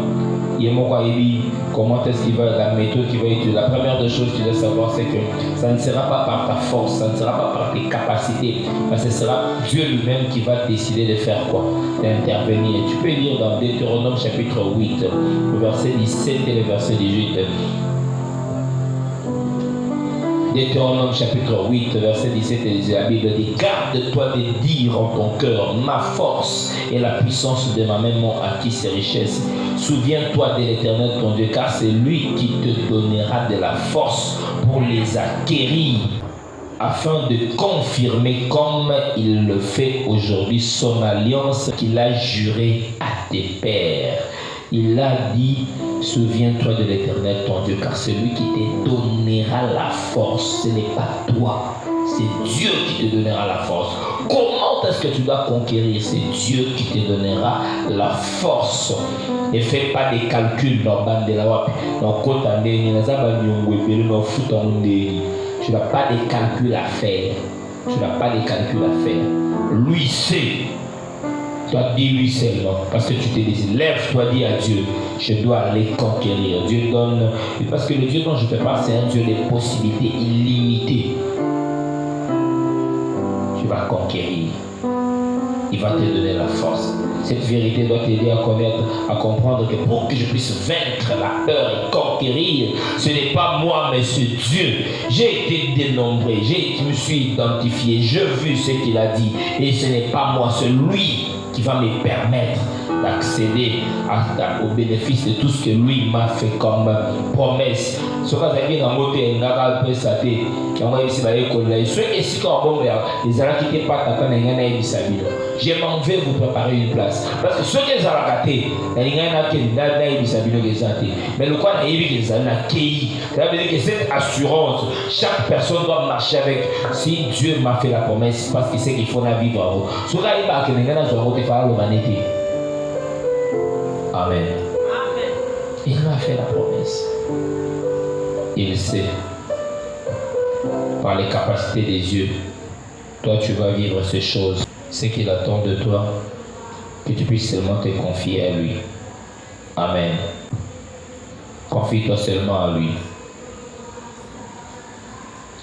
Comment est-ce qu'il va, la méthode qu'il va utiliser. La première des choses que tu dois savoir, c'est que ça ne sera pas par ta force, ça ne sera pas par tes capacités, mais ce sera Dieu lui-même qui va décider de faire quoi? D'intervenir. Tu peux lire dans Deutéronome chapitre 8, le verset 17 et le verset 18. Deutéronome chapitre 8, verset 17 et 18, la Bible dit: garde-toi de dire en ton cœur, ma force et la puissance de ma main m'ont acquis ces richesses. Souviens-toi de l'Éternel ton Dieu, car c'est lui qui te donnera de la force pour les acquérir, afin de confirmer comme il le fait aujourd'hui son alliance qu'il a jurée à tes pères. Il a dit: souviens-toi de l'Éternel ton Dieu, car c'est lui qui te donnera la force. Ce n'est pas toi, c'est Dieu qui te donnera la force. Comment est-ce que tu dois conquérir? C'est Dieu qui te donnera la force. Ne fais pas des calculs dans bande de la wap. Tu n'as pas des calculs à faire. Tu n'as pas des calculs à faire. Lui sait. Toi, dis-lui seulement, parce que tu te dis, lève-toi, dis à Dieu, je dois aller conquérir. Dieu donne, parce que le Dieu dont je te parle, c'est un Dieu des possibilités illimitées. Tu vas conquérir. Il va te donner la force. Cette vérité doit t'aider à connaître, à comprendre que pour que je puisse vaincre la peur et conquérir, ce n'est pas moi, mais c'est Dieu. J'ai été dénombré, je me suis identifié, j'ai vu ce qu'il a dit. Et ce n'est pas moi, c'est lui qui va me permettre d'accéder au bénéfice de tout ce que lui m'a fait comme promesse. Je m'en vais vous préparer une place. Parce que ceux qui ont raté, mais le quoi ça veut dire que cette assurance, chaque personne doit marcher avec. Si Dieu m'a fait la promesse, parce qu'il sait qu'il faut la vivre en haut. Amen. Il m'a fait la promesse. Il sait, par les capacités des yeux, toi tu vas vivre ces choses. Ce qu'il attend de toi, que tu puisses seulement te confier à lui. Amen. Confie-toi seulement à lui.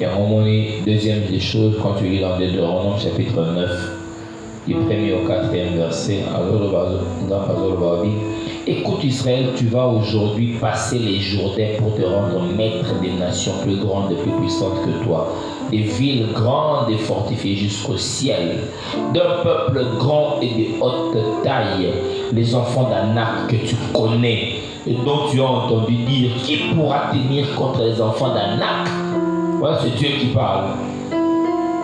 Et à un moment donné, deuxième des choses, quand tu lis dans Deutéronome chapitre 9, du 1er au 4e verset, écoute Israël, tu vas aujourd'hui passer les Jourdains pour te rendre maître des nations plus grandes et plus puissantes que toi, des villes grandes et fortifiées jusqu'au ciel, d'un peuple grand et de haute taille, les enfants d'Anak que tu connais et dont tu as entendu dire, qui pourra tenir contre les enfants d'Anak? Voilà, c'est Dieu qui parle.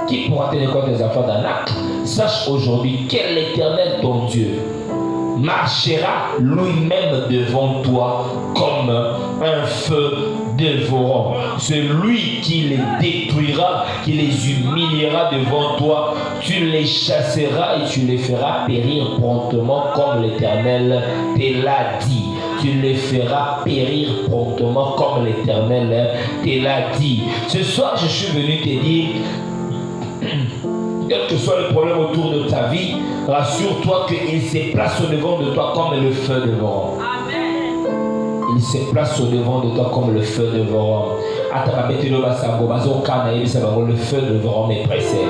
qui pourra tenir compte des enfants d'Anak? Sache aujourd'hui que l'Éternel, ton Dieu, marchera lui-même devant toi comme un feu dévorant. Celui qui les détruira, qui les humiliera devant toi, tu les chasseras et tu les feras périr promptement comme l'Éternel te l'a dit. Tu les feras périr promptement comme l'Éternel te l'a dit. Ce soir, je suis venu te dire, quel que soit le problème autour de ta vie, rassure-toi qu'il se place au devant de toi comme le feu dévorant. Il se place au devant de toi comme le feu dévorant. Le feu dévorant me précède.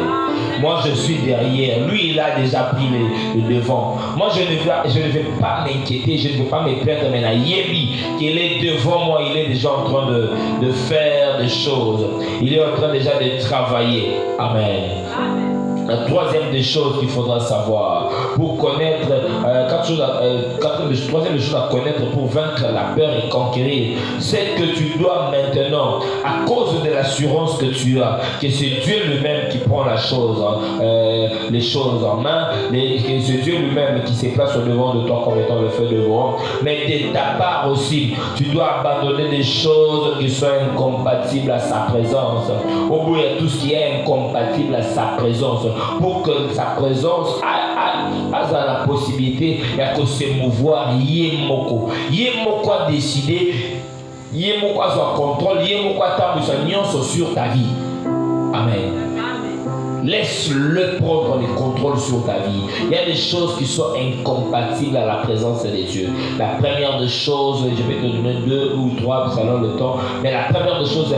Moi je suis derrière. Lui il a déjà pris le devant. Moi je ne vais pas m'inquiéter. Je ne vais pas me plaindre maintenant. Yébi, qu'il est devant moi. Il est déjà en train de faire des choses. Il est en train déjà de travailler. Amen. La troisième des choses qu'il faudra savoir pour connaître, troisième des choses à connaître pour vaincre la peur et conquérir, c'est que tu dois maintenant, à cause de l'assurance que tu as, que c'est Dieu lui-même qui prend la chose, les choses en main, que c'est Dieu lui-même qui se place au devant de toi comme étant le feu dévorant, mais de ta part aussi, tu dois abandonner des choses qui sont incompatibles à sa présence. Au bout, il y a tout ce qui est incompatible à sa présence. Pour que sa présence a la possibilité de se mouvoir. Yémoko a décidé, Yémoko a son contrôle, Yémoko a ta sur ta vie. Amen. Laisse-le prendre le contrôle sur ta vie. Il y a des choses qui sont incompatibles à la présence de Dieu. La première des choses, je vais te donner 2 ou 3 selon le temps, mais la première des choses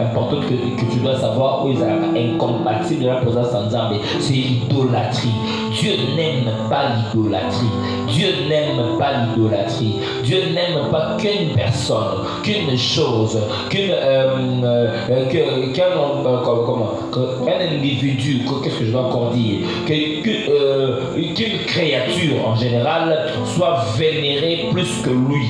importantes que tu dois savoir, où ils sont incompatibles de la présence de Dieu, c'est l'idolâtrie. Dieu n'aime pas l'idolâtrie. Dieu n'aime pas l'idolâtrie. Dieu n'aime pas qu'une personne, qu'une chose, qu'un individu, qu'est-ce que je dois encore dire, qu'une créature en général soit vénérée plus que lui.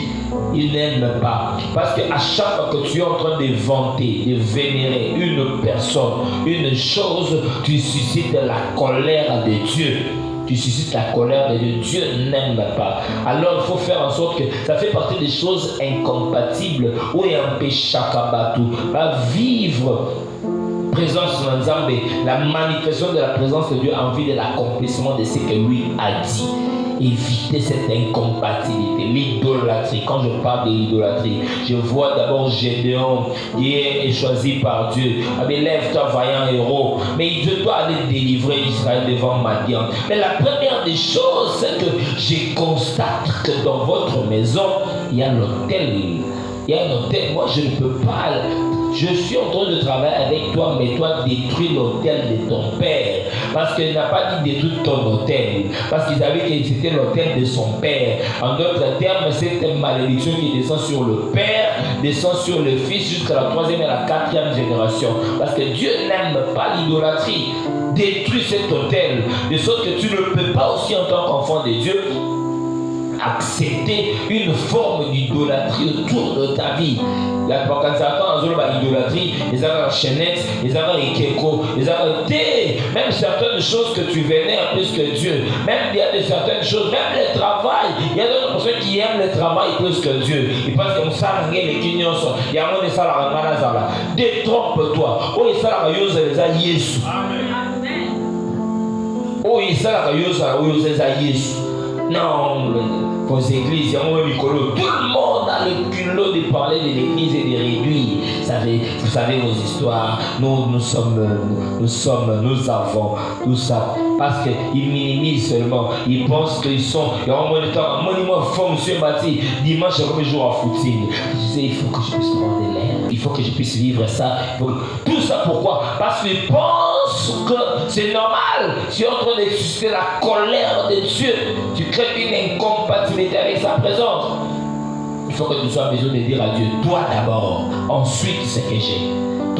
Il n'aime pas. Parce qu'à chaque fois que tu es en train de vanter, de vénérer une personne, une chose, tu suscites la colère de Dieu. Tu suscites la colère de Dieu. Dieu n'aime pas. Alors il faut faire en sorte que ça fait partie des choses incompatibles où il y a un péché chakabatu. Va vivre présence de Nzambe, la manifestation de la présence de Dieu en vue de l'accomplissement de ce que lui a dit. Éviter cette incompatibilité, l'idolâtrie. Quand je parle de l'idolâtrie, je vois d'abord Gédéon qui est choisi par Dieu. Ah, mais lève-toi, vaillant héros. Mais Dieu doit aller délivrer Israël devant Madian. Mais la première des choses, c'est que je constate que dans votre maison, il y a l'autel. Il y a un autel. Moi, je ne peux pas. Je suis en train de travailler avec toi, mais toi détruis l'autel de ton père. Parce qu'il n'a pas dit détruire ton autel. Parce qu'il savait que c'était l'autel de son père. En d'autres termes, c'est une malédiction qui descend sur le père, descend sur le fils jusqu'à la 3e et la 4e génération. Parce que Dieu n'aime pas l'idolâtrie. Détruis cet autel, de sorte que tu ne peux pas aussi en tant qu'enfant de Dieu accepter une forme d'idolâtrie autour de ta vie. Là, quand ça attend l'idolâtrie, les avoir la chaînette, les avoir les keko, les avoir même certaines choses que tu vénères plus que Dieu. Même il y a de certaines choses, même le travail. Il y a d'autres personnes qui aiment le travail plus que Dieu. Ils pensent que ça n'a les quignons. Il y a un de ça la manazala. Détrompe-toi. Oh, il ça la yosa les a Yesu. Oh, il ça la yosa les a Yesu. Non, vos églises, il y a un micro. Tout le monde a le culot de parler de l'église et de réduire. Vous savez vos histoires. Nous avons tout ça. Parce qu'ils minimisent seulement. Ils pensent qu'ils sont. Il y a un monument fort, monsieur Bati. Dimanche, c'est comme un jour en footing. Je disais, il faut que je puisse prendre l'air. Il faut que je puisse vivre ça. Tout ça pourquoi? Parce qu'ils pensent que c'est normal. Tu es en train de susciter la colère de Dieu. Tu crées une incompatibilité avec sa présence. Il faut que tu sois besoin de dire à Dieu, toi d'abord, ensuite ce que j'ai.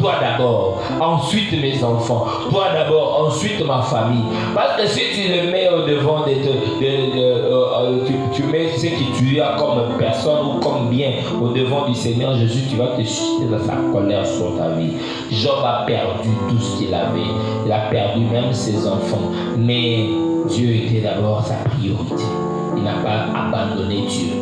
toi d'abord, ensuite mes enfants, toi d'abord, ensuite ma famille. Parce que si tu le mets au devant tu mets ce que tu as comme personne ou comme bien au devant du Seigneur Jésus, tu vas te susciter dans sa colère sur ta vie. Job a perdu tout ce qu'il avait. Il a perdu même ses enfants. Mais Dieu était d'abord sa priorité. Il n'a pas abandonné Dieu.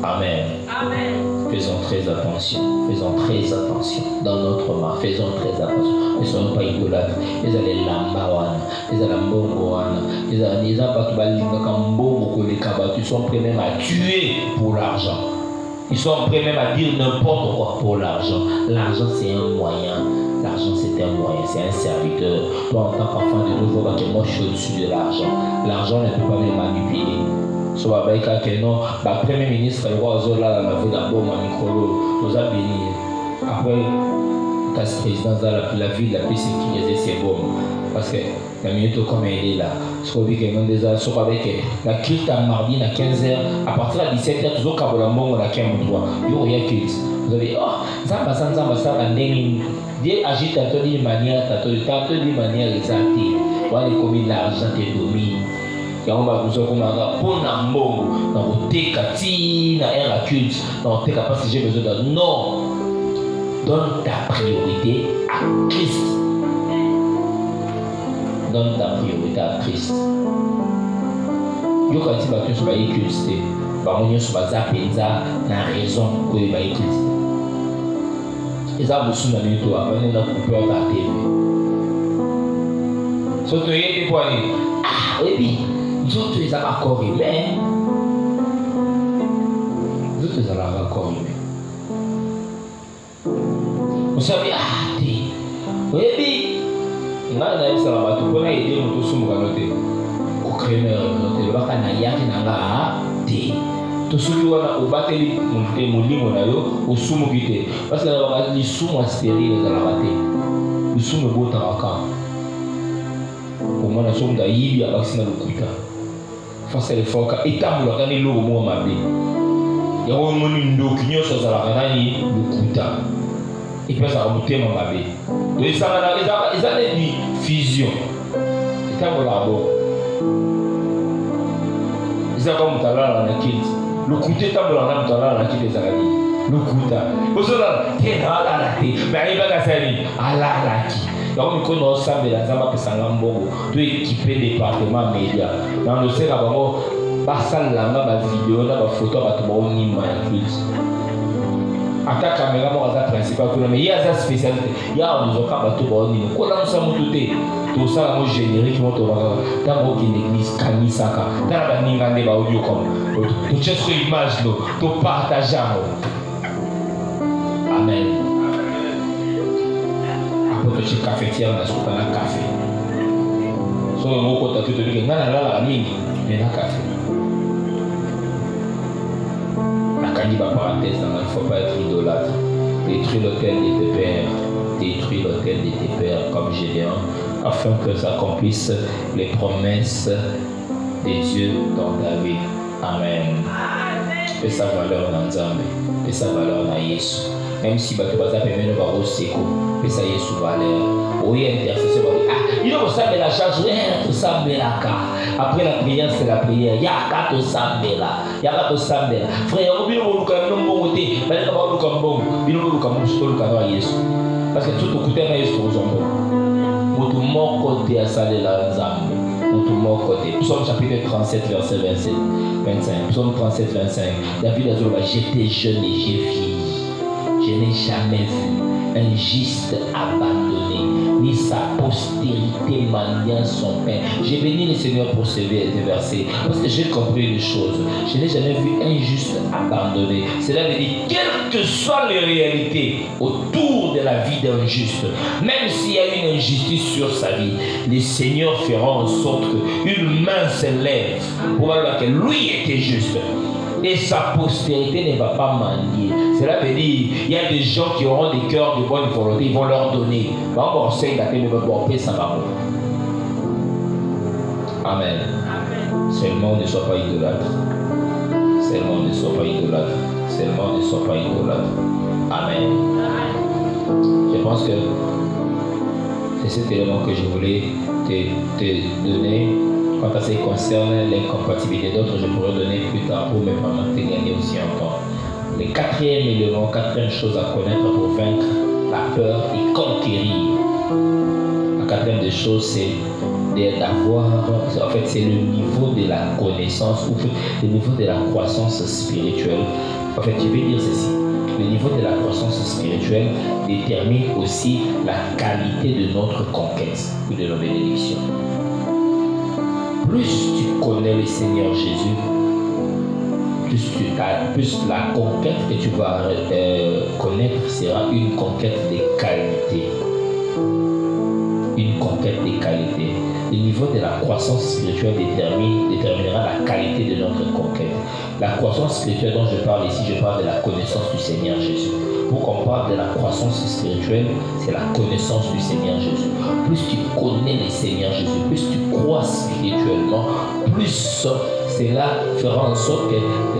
Amen. Amen. Faisons très attention. Faisons très attention dans notre main. Faisons très attention. Ne soyons pas idolâtres. Ils ont les lambawana. Ils ont la mbongowana. Ils sont prêts même à tuer pour l'argent. Ils sont prêts même à dire n'importe quoi pour l'argent. L'argent, c'est un moyen. L'argent, c'est un moyen. C'est un serviteur. Toi, en tant qu'enfant de Dieu, il faut que moi, je suis au-dessus de l'argent. L'argent ne peut pas me manipuler. So avec non, le premier ministre le roi Zola la vie d'abord Manicolo, nous a béni. Après, la présidence de la ville, la plus sécurisée, c'est bon. Parce que la minute comme elle est là, soit avec la culte à mardi à 15h, à partir de 17h, toujours Kabolambo, on a 15 droit. Il y a culte. Vous allez, oh, Zamba, la name. Dieu agit tantôt d'une manière, tantôt d'une manière exaltée. Voilà comme l'argent te domine. On va vous dire pour Nambo, dans vos técati, dans un culte, dans tes capacités, j'ai besoin de non. Donne ta priorité à Christ. Donne ta priorité à Christ. Yo quand tu vas sur les cultes, bah on y sur les appenza, na raison que les cultes. Et ça vous souvenez de toi, on est dans le coupeur de la TV. Surtout il y a des ah oui. Nous autres, ils ont encore aimé. Nous autres, ils ont encore aimé. Vous savez, ah, oui, oui. On a dit ça là-bas, tu peux aider nous tous à noter. Au crémer, le bac à Naya qui n'a pas été. Tout ce qui est au bac, mon livre, au soum qui parce que les soum stérile, ils ont raté. Le soum est beau dans le camp. Pour moi, la somme d'Aïbi a vacciné le coup. Face à l'effort, et tant que l'on a l'eau au moins mabé. Il y a un moment où nous sommes à la canane, le couta. Et puis ça va monter mon mabé. Donc ils ont dit fusion. Et tant que l'on ils ont comme talent dans la kit. Le couta, tant que l'on a talent dans la kit des arabies. Le couta. Vous savez, t'es là, mais il va gagner. Allah, donc, nous connaissons la Zamba Pesangambongo, tout équipé département média. Dans le CERA, pas ça, la vidéo, la photo, la photo, à ta caméra, la principale, mais il y a une spécialité. Il y a un autre cas, tout ça, la générique, qui monte dans l'église, Kanisaka, dans la Ningande, audio comme. Tu cherches l'image, tu partages. Amen. Après, tu es cafetière, on a souvent un café. Si on a tu te dis que non, il y a un café. La caniba parenthèse, il ne faut pas être idolâtre. Détruis l'autel de tes pères. Détruis l'autel de tes pères comme Gédéon, afin que s'accomplissent les promesses des dieux dans ta vie. Amen. Et sa valeur dans Nzambe. Et sa valeur dans Jésus. Même si tu vas appeler le barreau séco, mais ça y est sous valeur. Oui, intercession, il faut savoir la charge, tout ça, après la prière, c'est la prière. Il y a qu'à tout ça, il y a qu'à tout ça. Frère, on vient au Lucas, non, bon, côté, mais il y a pas de Lucas, bon, il y a Lucas, Yesu. Parce que tout le côté, il y a Yesu, pour tout mon côté, à ça, les Nzambe. Pour tout mon côté. Psaume chapitre 37, verset 27, 25. Psaume 37, 25. David a dit, j'étais jeune et j'ai vieilli. Je n'ai jamais vu un juste abandonné, ni sa postérité maniant son pain. J'ai béni le Seigneur pour ces versets, parce que j'ai compris une chose. Je n'ai jamais vu un juste abandonné. Cela veut dire, quelles que soient les réalités autour de la vie d'un juste, même s'il y a une injustice sur sa vie, les seigneurs feront en sorte qu'une main se lève pour voir que lui était juste. Et sa postérité ne va pas mendier. Cela veut dire il y a des gens qui auront des cœurs de bonne volonté, ils vont leur donner. Amen. Seulement ne sois pas idolâtre. Seulement ne sois pas idolâtre. Seulement ne sois pas idolâtre. Amen. Je pense que c'est cet élément que je voulais te donner. Quant à ce qui concerne l'incompatibilité d'autres, je pourrais donner plus tard pour me permettre de gagner aussi un temps. Le quatrième élément, quatrième chose à connaître pour vaincre la peur et conquérir. La quatrième des choses, c'est d'avoir, en fait, c'est le niveau de la connaissance ou le niveau de la croissance spirituelle. En fait, je vais dire ceci. Le niveau de la croissance spirituelle détermine aussi la qualité de notre conquête ou de nos bénédictions. Plus tu connais le Seigneur Jésus, plus la conquête que tu vas connaître sera une conquête de qualité. Une conquête de qualité. Le niveau de la croissance spirituelle déterminera la qualité de notre conquête. La croissance spirituelle dont je parle ici, je parle de la connaissance du Seigneur Jésus. Pour qu'on parle de la croissance spirituelle, c'est la connaissance du Seigneur Jésus. Plus tu connais le Seigneur Jésus, plus tu crois spirituellement, plus cela fera en sorte que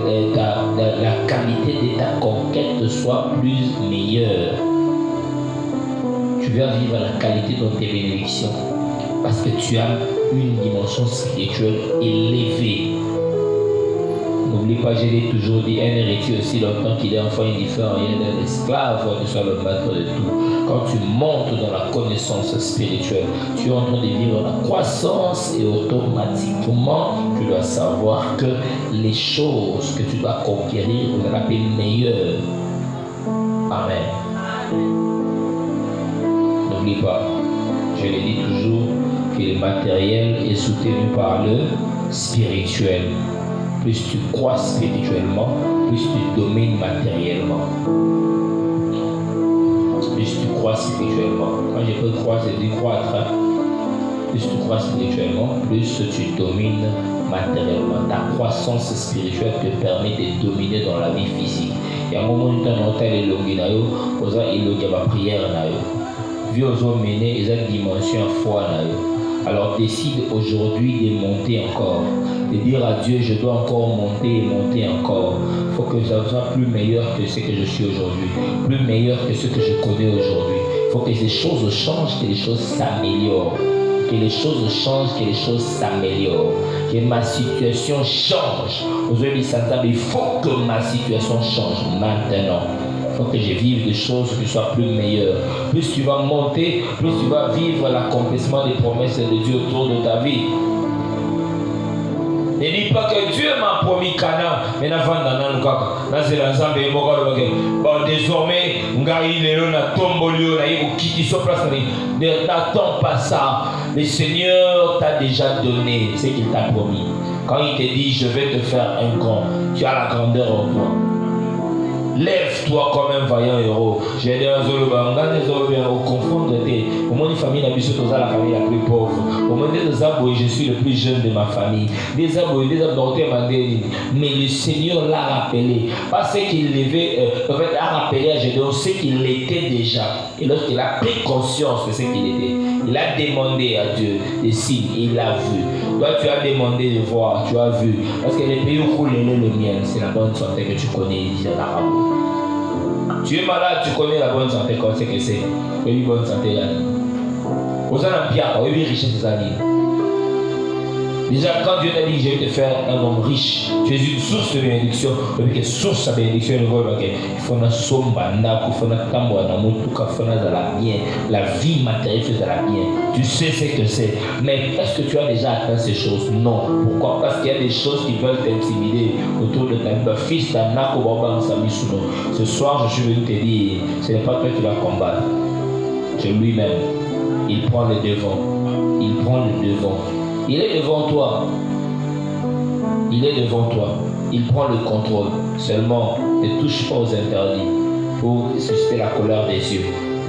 la qualité de ta conquête soit plus meilleure. Tu vas vivre la qualité de tes bénédictions parce que tu as une dimension spirituelle élevée. N'oublie pas, je l'ai toujours dit, un héritier aussi longtemps qu'il est enfant, il ne fait rien d'un esclave, que soit le maître de tout. Quand tu montes dans la connaissance spirituelle, tu es en train de vivre la croissance et automatiquement, tu dois savoir que les choses que tu dois conquérir, vous allez appeler meilleures. Amen. N'oublie pas, je le dis toujours, que le matériel est soutenu par le spirituel. Plus tu crois spirituellement, plus tu domines matériellement. Plus tu crois spirituellement. Quand je peux croire, c'est dire croître. Plus tu crois spirituellement, plus tu domines matériellement. Ta croissance spirituelle te permet de dominer dans la vie physique. Il y a un moment où tu as noté les longinayo, vous avez la prière. Vu aux hommes menés, ils ont une dimension à foi. Alors décide aujourd'hui de monter encore. De dire à Dieu, je dois encore monter et monter encore. Il faut que ça soit plus meilleur que ce que je suis aujourd'hui. Plus meilleur que ce que je connais aujourd'hui. Il faut que les choses changent, que les choses s'améliorent. Que les choses changent, que les choses s'améliorent. Que ma situation change. Aujourd'hui, il faut que ma situation change maintenant. Il faut que je vive des choses qui soient plus meilleures. Plus tu vas monter, plus tu vas vivre l'accomplissement des promesses de Dieu autour de ta vie. Ne dis pas que Dieu m'a promis Canaan, mais désormais, n'attends pas ça. Le Seigneur t'a déjà donné ce qu'il t'a promis. Quand il te dit, je vais te faire un grand, tu as la grandeur en toi. Lève-toi comme un vaillant héros. J'ai dit à Zoloba, confondre tes. Au moins, une famille n'a plus la famille la plus pauvre. Au moins, des aboués, je suis le plus jeune de ma famille. Des aboués, mais le Seigneur l'a rappelé. Parce qu'il a rappelé à Gédéon ce qu'il était déjà. Et lorsqu'il a pris conscience de ce qu'il était, il a demandé à Dieu des signes, il l'a vu. Toi, tu as demandé de voir, tu as vu. Parce que les pays où coule le miel, c'est la bonne santé que tu connais, il dit en arabe. Tu es malade, tu connais la bonne santé, comme c'est que c'est. Tu as une bonne santé, là. Vous avez un pierre, vous avez une richesse, là. Déjà, quand Dieu t'a dit, je vais te faire un homme riche, tu es une source de bénédiction. Depuis que source de bénédiction, il faut une somme, il faut une tambo, il faut la bien. La vie matérielle fait la bien. Tu sais ce que c'est. Mais est-ce que tu as déjà atteint ces choses? Non. Pourquoi? Parce qu'il y a des choses qui veulent t'intimider autour de ta vie. Fils d'Anako Baba Samisuno. Ce soir, je suis venu te dire, ce n'est pas toi qui vas combattre. C'est lui-même. Il prend le devant. Il prend le devant. Il est devant toi. Il est devant toi. Il prend le contrôle. Seulement, ne touche pas aux interdits pour susciter la colère des yeux.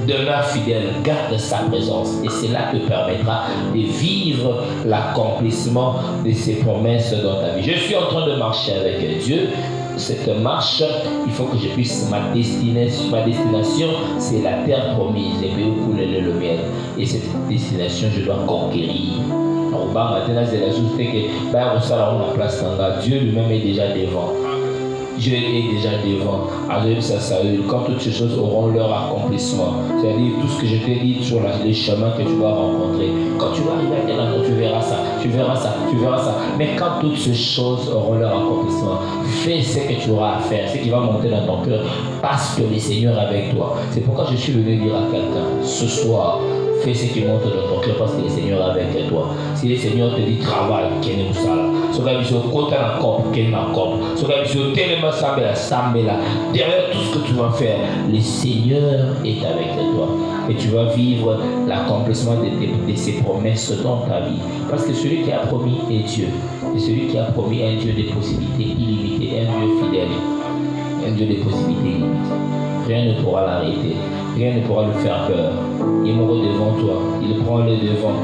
Demeure fidèle, garde sa présence. Et cela te permettra de vivre l'accomplissement de ses promesses dans ta vie. Je suis en train de marcher avec Dieu. Cette marche, il faut que je puisse, ma destination, c'est la terre promise, les pays où coule le miel. Et cette destination, je dois conquérir. Dieu lui-même est déjà devant. Dieu est déjà devant. Quand toutes ces choses auront leur accomplissement, c'est-à-dire tout ce que je t'ai dit sur les chemins que tu vas rencontrer. Quand tu vas arriver à Terre, tu verras ça, tu verras ça, tu verras ça. Mais quand toutes ces choses auront leur accomplissement, fais ce que tu auras à faire, ce qui va monter dans ton cœur, parce que le Seigneur est avec toi. C'est pourquoi je suis venu dire à quelqu'un, ce soir, fais ce qui monte dans ton cœur parce que le Seieur est avec toi. Si le Seigneur te dit travail, qu'il est ça là. Ce gars il se côté la corde, qu'il est la corde. Ce gars il se tellement sambe là. Derrière tout ce que tu vas faire, le Seigneur est avec toi. Et tu vas vivre l'accomplissement de ses promesses dans ta vie. Parce que celui qui a promis est Dieu. Et celui qui a promis est un Dieu des possibilités illimitées, un Dieu fidèle. Un Dieu des possibilités illimitées. Rien ne pourra l'arrêter. Rien ne pourra lui faire peur. Il mourra devant toi. Il prend le devant.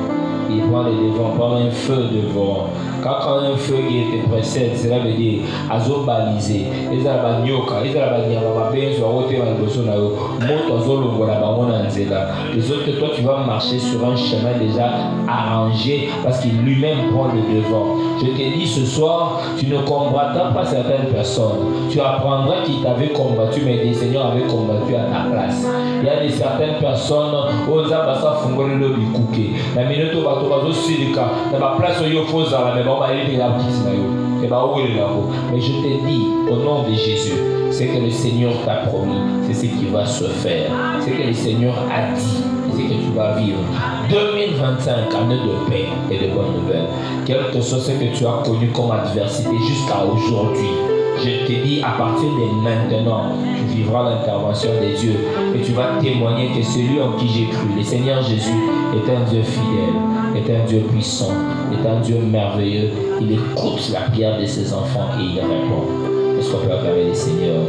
Il prend le devant. Prend un feu devant. Quand un feu qui te précède, cela veut dire azo balisé. Ils ont la nyoka. Ils ont la nyama. Ils ont ôté la bosso na yo. Moto azo longo na bango na nzela. Les autres, toi, tu vas marcher sur un chemin déjà arrangé parce qu'il lui-même prend le devant. Je te dis ce soir, tu ne combattras pas certaines personnes. Tu apprendras qui t'avaient combattu, mais des seigneurs avaient combattu à ta place. Il y a des certaines personnes, oza basa fungole lo bikuke. La minute où bato bazo silika, na ba place où yo foza la même ba ili la petite na yo. Et ba où est là-haut. Mais je te dis au nom de Jésus, c'est que le Seigneur t'a promis, c'est ce qui va se faire. C'est que le Seigneur a dit, c'est ce que tu vas vivre. 2025, année de paix et de bonnes nouvelles. Quel que soit ce que tu as connu comme adversité jusqu'à aujourd'hui, je te dis à partir de maintenant, tu vivras l'intervention de Dieu et tu vas témoigner que celui en qui j'ai cru, le Seigneur Jésus, est un Dieu fidèle, est un Dieu puissant, est un Dieu merveilleux. Il écoute la prière de ses enfants et il répond. Est-ce qu'on peut acclamer le Seigneur?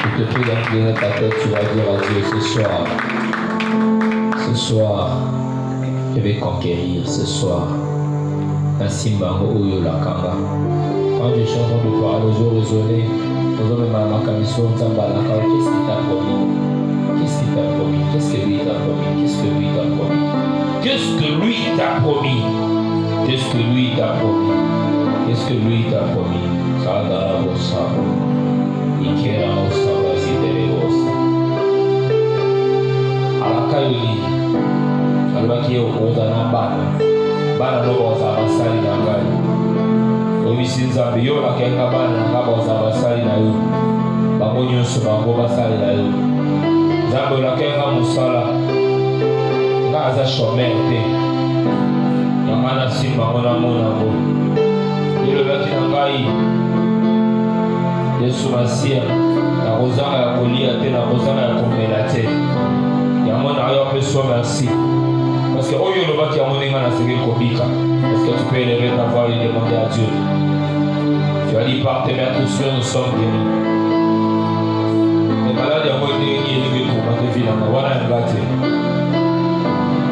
Je te prie d'incliner ta tête, tu vas dire à Dieu ce soir, je vais conquérir ce soir. Nasimbango Oyo Lakanga. Quand je suis en train de parler, je raisonner, qu'est-ce qu'il t'a promis? Qu'est-ce qu'il t'a promis? Qu'est-ce que lui t'a promis? Qu'est-ce que lui t'a promis? Qu'est-ce que lui t'a promis? Qu'est-ce que lui t'a promis? Qu'est-ce que lui t'a promis? Sadara Bossa, Ikera Bossa, Vasidere Bossa. Alakayoli, Alaki Odana Bana no Bossa, Basali Nangai. Obisinza biyo la kenga bana nga boza basali na yo. Bango nyonso bango basali na yo. Nzambe la kenga musala. Nga aza chômeur te. Yanga na simba ngo na mona ngo. Elobaki na ngai. Yesu Masia. Na kozanga ya kolia te, na kozanga ya komela te. Yango na yo apeso merci. Parce que oyo olobaki yango ndenge nasengeli kobika. Est-ce que tu peux élever ta voix et demander à Dieu? Tu as dit par tes maîtres sûrs, nous sommes guéris. Les malades, il y a moins de guéris pour ma vie. Voilà un gâté.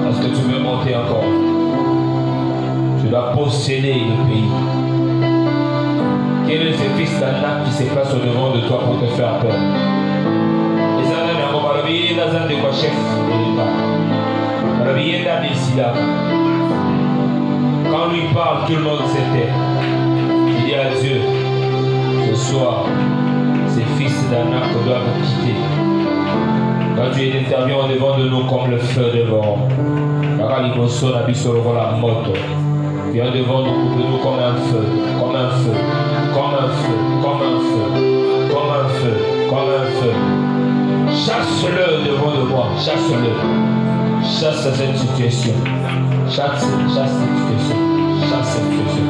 Est-ce que tu veux monter encore? Tu dois posséder le pays. Quel est ce fils d'Anak qui se place au devant de toi pour te faire peur? Les années, on va réveiller dans un de quoi chef de l'État. On va réveiller dans des sida. Quand lui parle, tout le monde s'était. Il dit à Dieu, ce soir, ces fils d'Anak doivent nous quitter. Quand tu es intervenu au devant de nous comme le feu devant. Viens devant nous comme un feu, comme un feu, comme un feu, comme un feu, comme un feu, comme un feu. Chasse-le devant de moi, chasse-le. Chasse cette situation. Chasse cette situation. Chasse cette situation.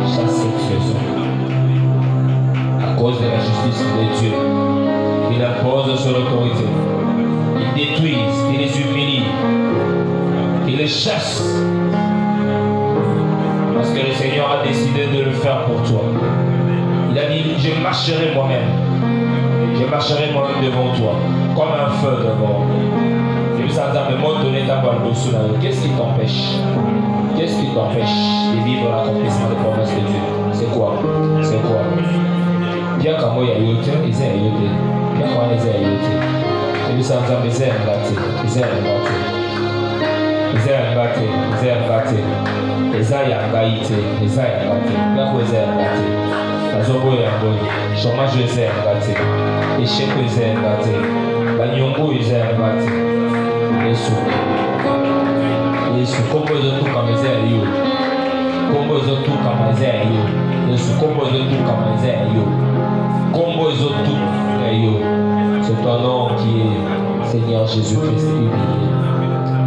Chasse cette situation. À cause de la justice de Dieu, il impose son autorité. Il détruit, il les humilie. Il les chasse. Parce que le Seigneur a décidé de le faire pour toi. Il a dit, je marcherai moi-même. Je marcherai moi-même devant toi. Comme un feu devant. Qu'est-ce qui t'empêche? Qu'est-ce qui t'empêche de vivre l'accomplissement des promesses de Dieu? C'est quoi? C'est quoi? Bien comme il y a eu, ils ont eu. Bien comme ils ont eu. Et nous sommes en misère, ils ont battu. Ils ont battu. Ils ont battu. Ils ont battu. Ils ont battu. Ils ont battu. Azoboya ngoye, chômage eza ngate, échec eza ngate, banyongo eza ngate. Yesu kombo ezotuka eza ya yo. Kombo ezotuka eza ya yo. Yesu kombo ezotuka eza ya yo. Kombo ezotuka ya yo. C'est ton nom qui est Seigneur Jésus-Christ humilié.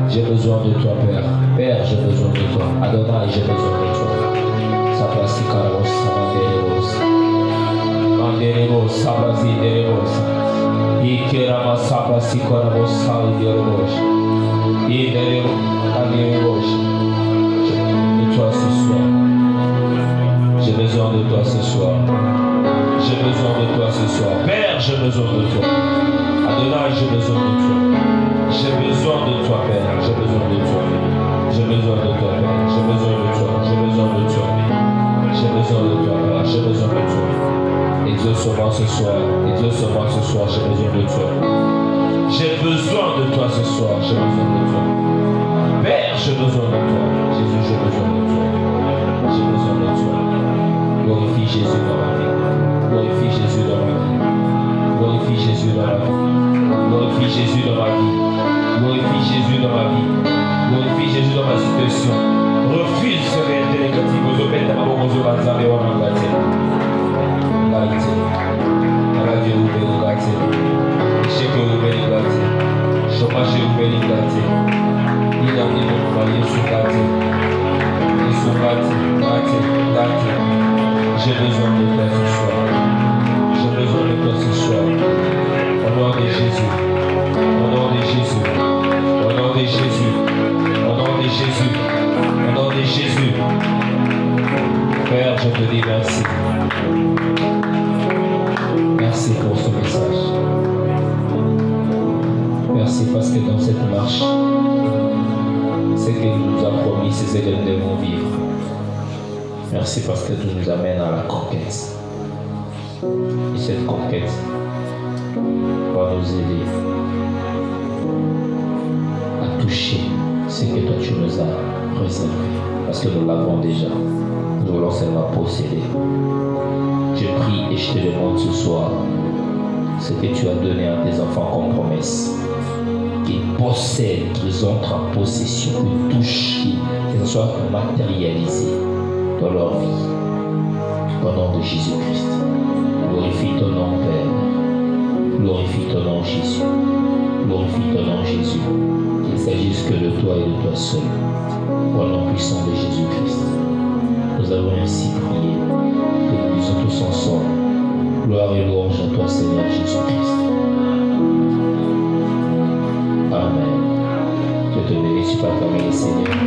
J'ai besoin de toi, Père. Père, j'ai besoin de toi. Adonai, j'ai besoin de toi. Sabrasi Karos, Samanderos. Manderos, Sabrasi Deros. Ikerama Sabrasi Karos, Samanderos. Ideremos, Aderos. De toi ce soir. J'ai besoin de toi ce soir. J'ai besoin de toi ce soir. Père, j'ai besoin de toi. Adonai, j'ai besoin de toi. J'ai besoin de toi, Père. J'ai besoin de toi. J'ai besoin de toi, Père. J'ai besoin de toi. J'ai besoin de toi. J'ai besoin de toi, Père. J'ai besoin de toi. Exauce-moi ce soir. Exauce-moi ce soir. J'ai besoin de toi. J'ai besoin de toi ce soir. J'ai besoin de toi. Père, j'ai besoin de toi. Jésus, j'ai besoin de toi. J'ai besoin de toi. Glorifie Jésus dans ma vie. Glorifie Jésus dans ma vie. Glorifie Jésus dans ma vie. Glorifie Jésus dans ma vie. Glorifie Jésus dans ma vie. Glorifie Jésus dans ma situation. Refuse ce réalité négatif. Vous obéissez à mon Dieu, vous avez un engagé. Engagé. Engagé, vous pouvez engagé. Je sais que vous pouvez engagé. Chômage, vous pouvez engagé. Il y a des gens qui vont se gâter. Ils se gâtent. J'ai besoin de toi ce soir. J'ai besoin de toi ce soir. Au nom de Jésus. Au nom de Jésus. Au nom de Jésus. Au nom de Jésus. Au nom de Jésus. Père, je te dis merci. Merci pour ce message. Merci parce que dans cette marche, ce que tu nous as promis, c'est ce que nous devons vivre. Merci parce que tu nous amènes à la conquête. Et cette conquête va nous aider à toucher ce que toi tu nous as réservé. Parce que nous l'avons déjà. Nous voulons seulement posséder. Je prie et je te demande ce soir ce que tu as donné à tes enfants comme promesse. Qu'ils possèdent, qu'ils entrent en possession, qu'ils touchent, qu'ils soient matérialisés dans leur vie. Au nom de Jésus-Christ. Glorifie ton nom, Père. Glorifie ton nom, Jésus. Glorifie ton nom, Jésus. Qu'il s'agisse que de toi et de toi seul. Au nom puissant de Jésus-Christ. Nous avons ainsi prié. Que nous disons tous ensemble. Gloire et louange à toi, Seigneur Jésus-Christ. Amen. Je te bénis, Père, Seigneur.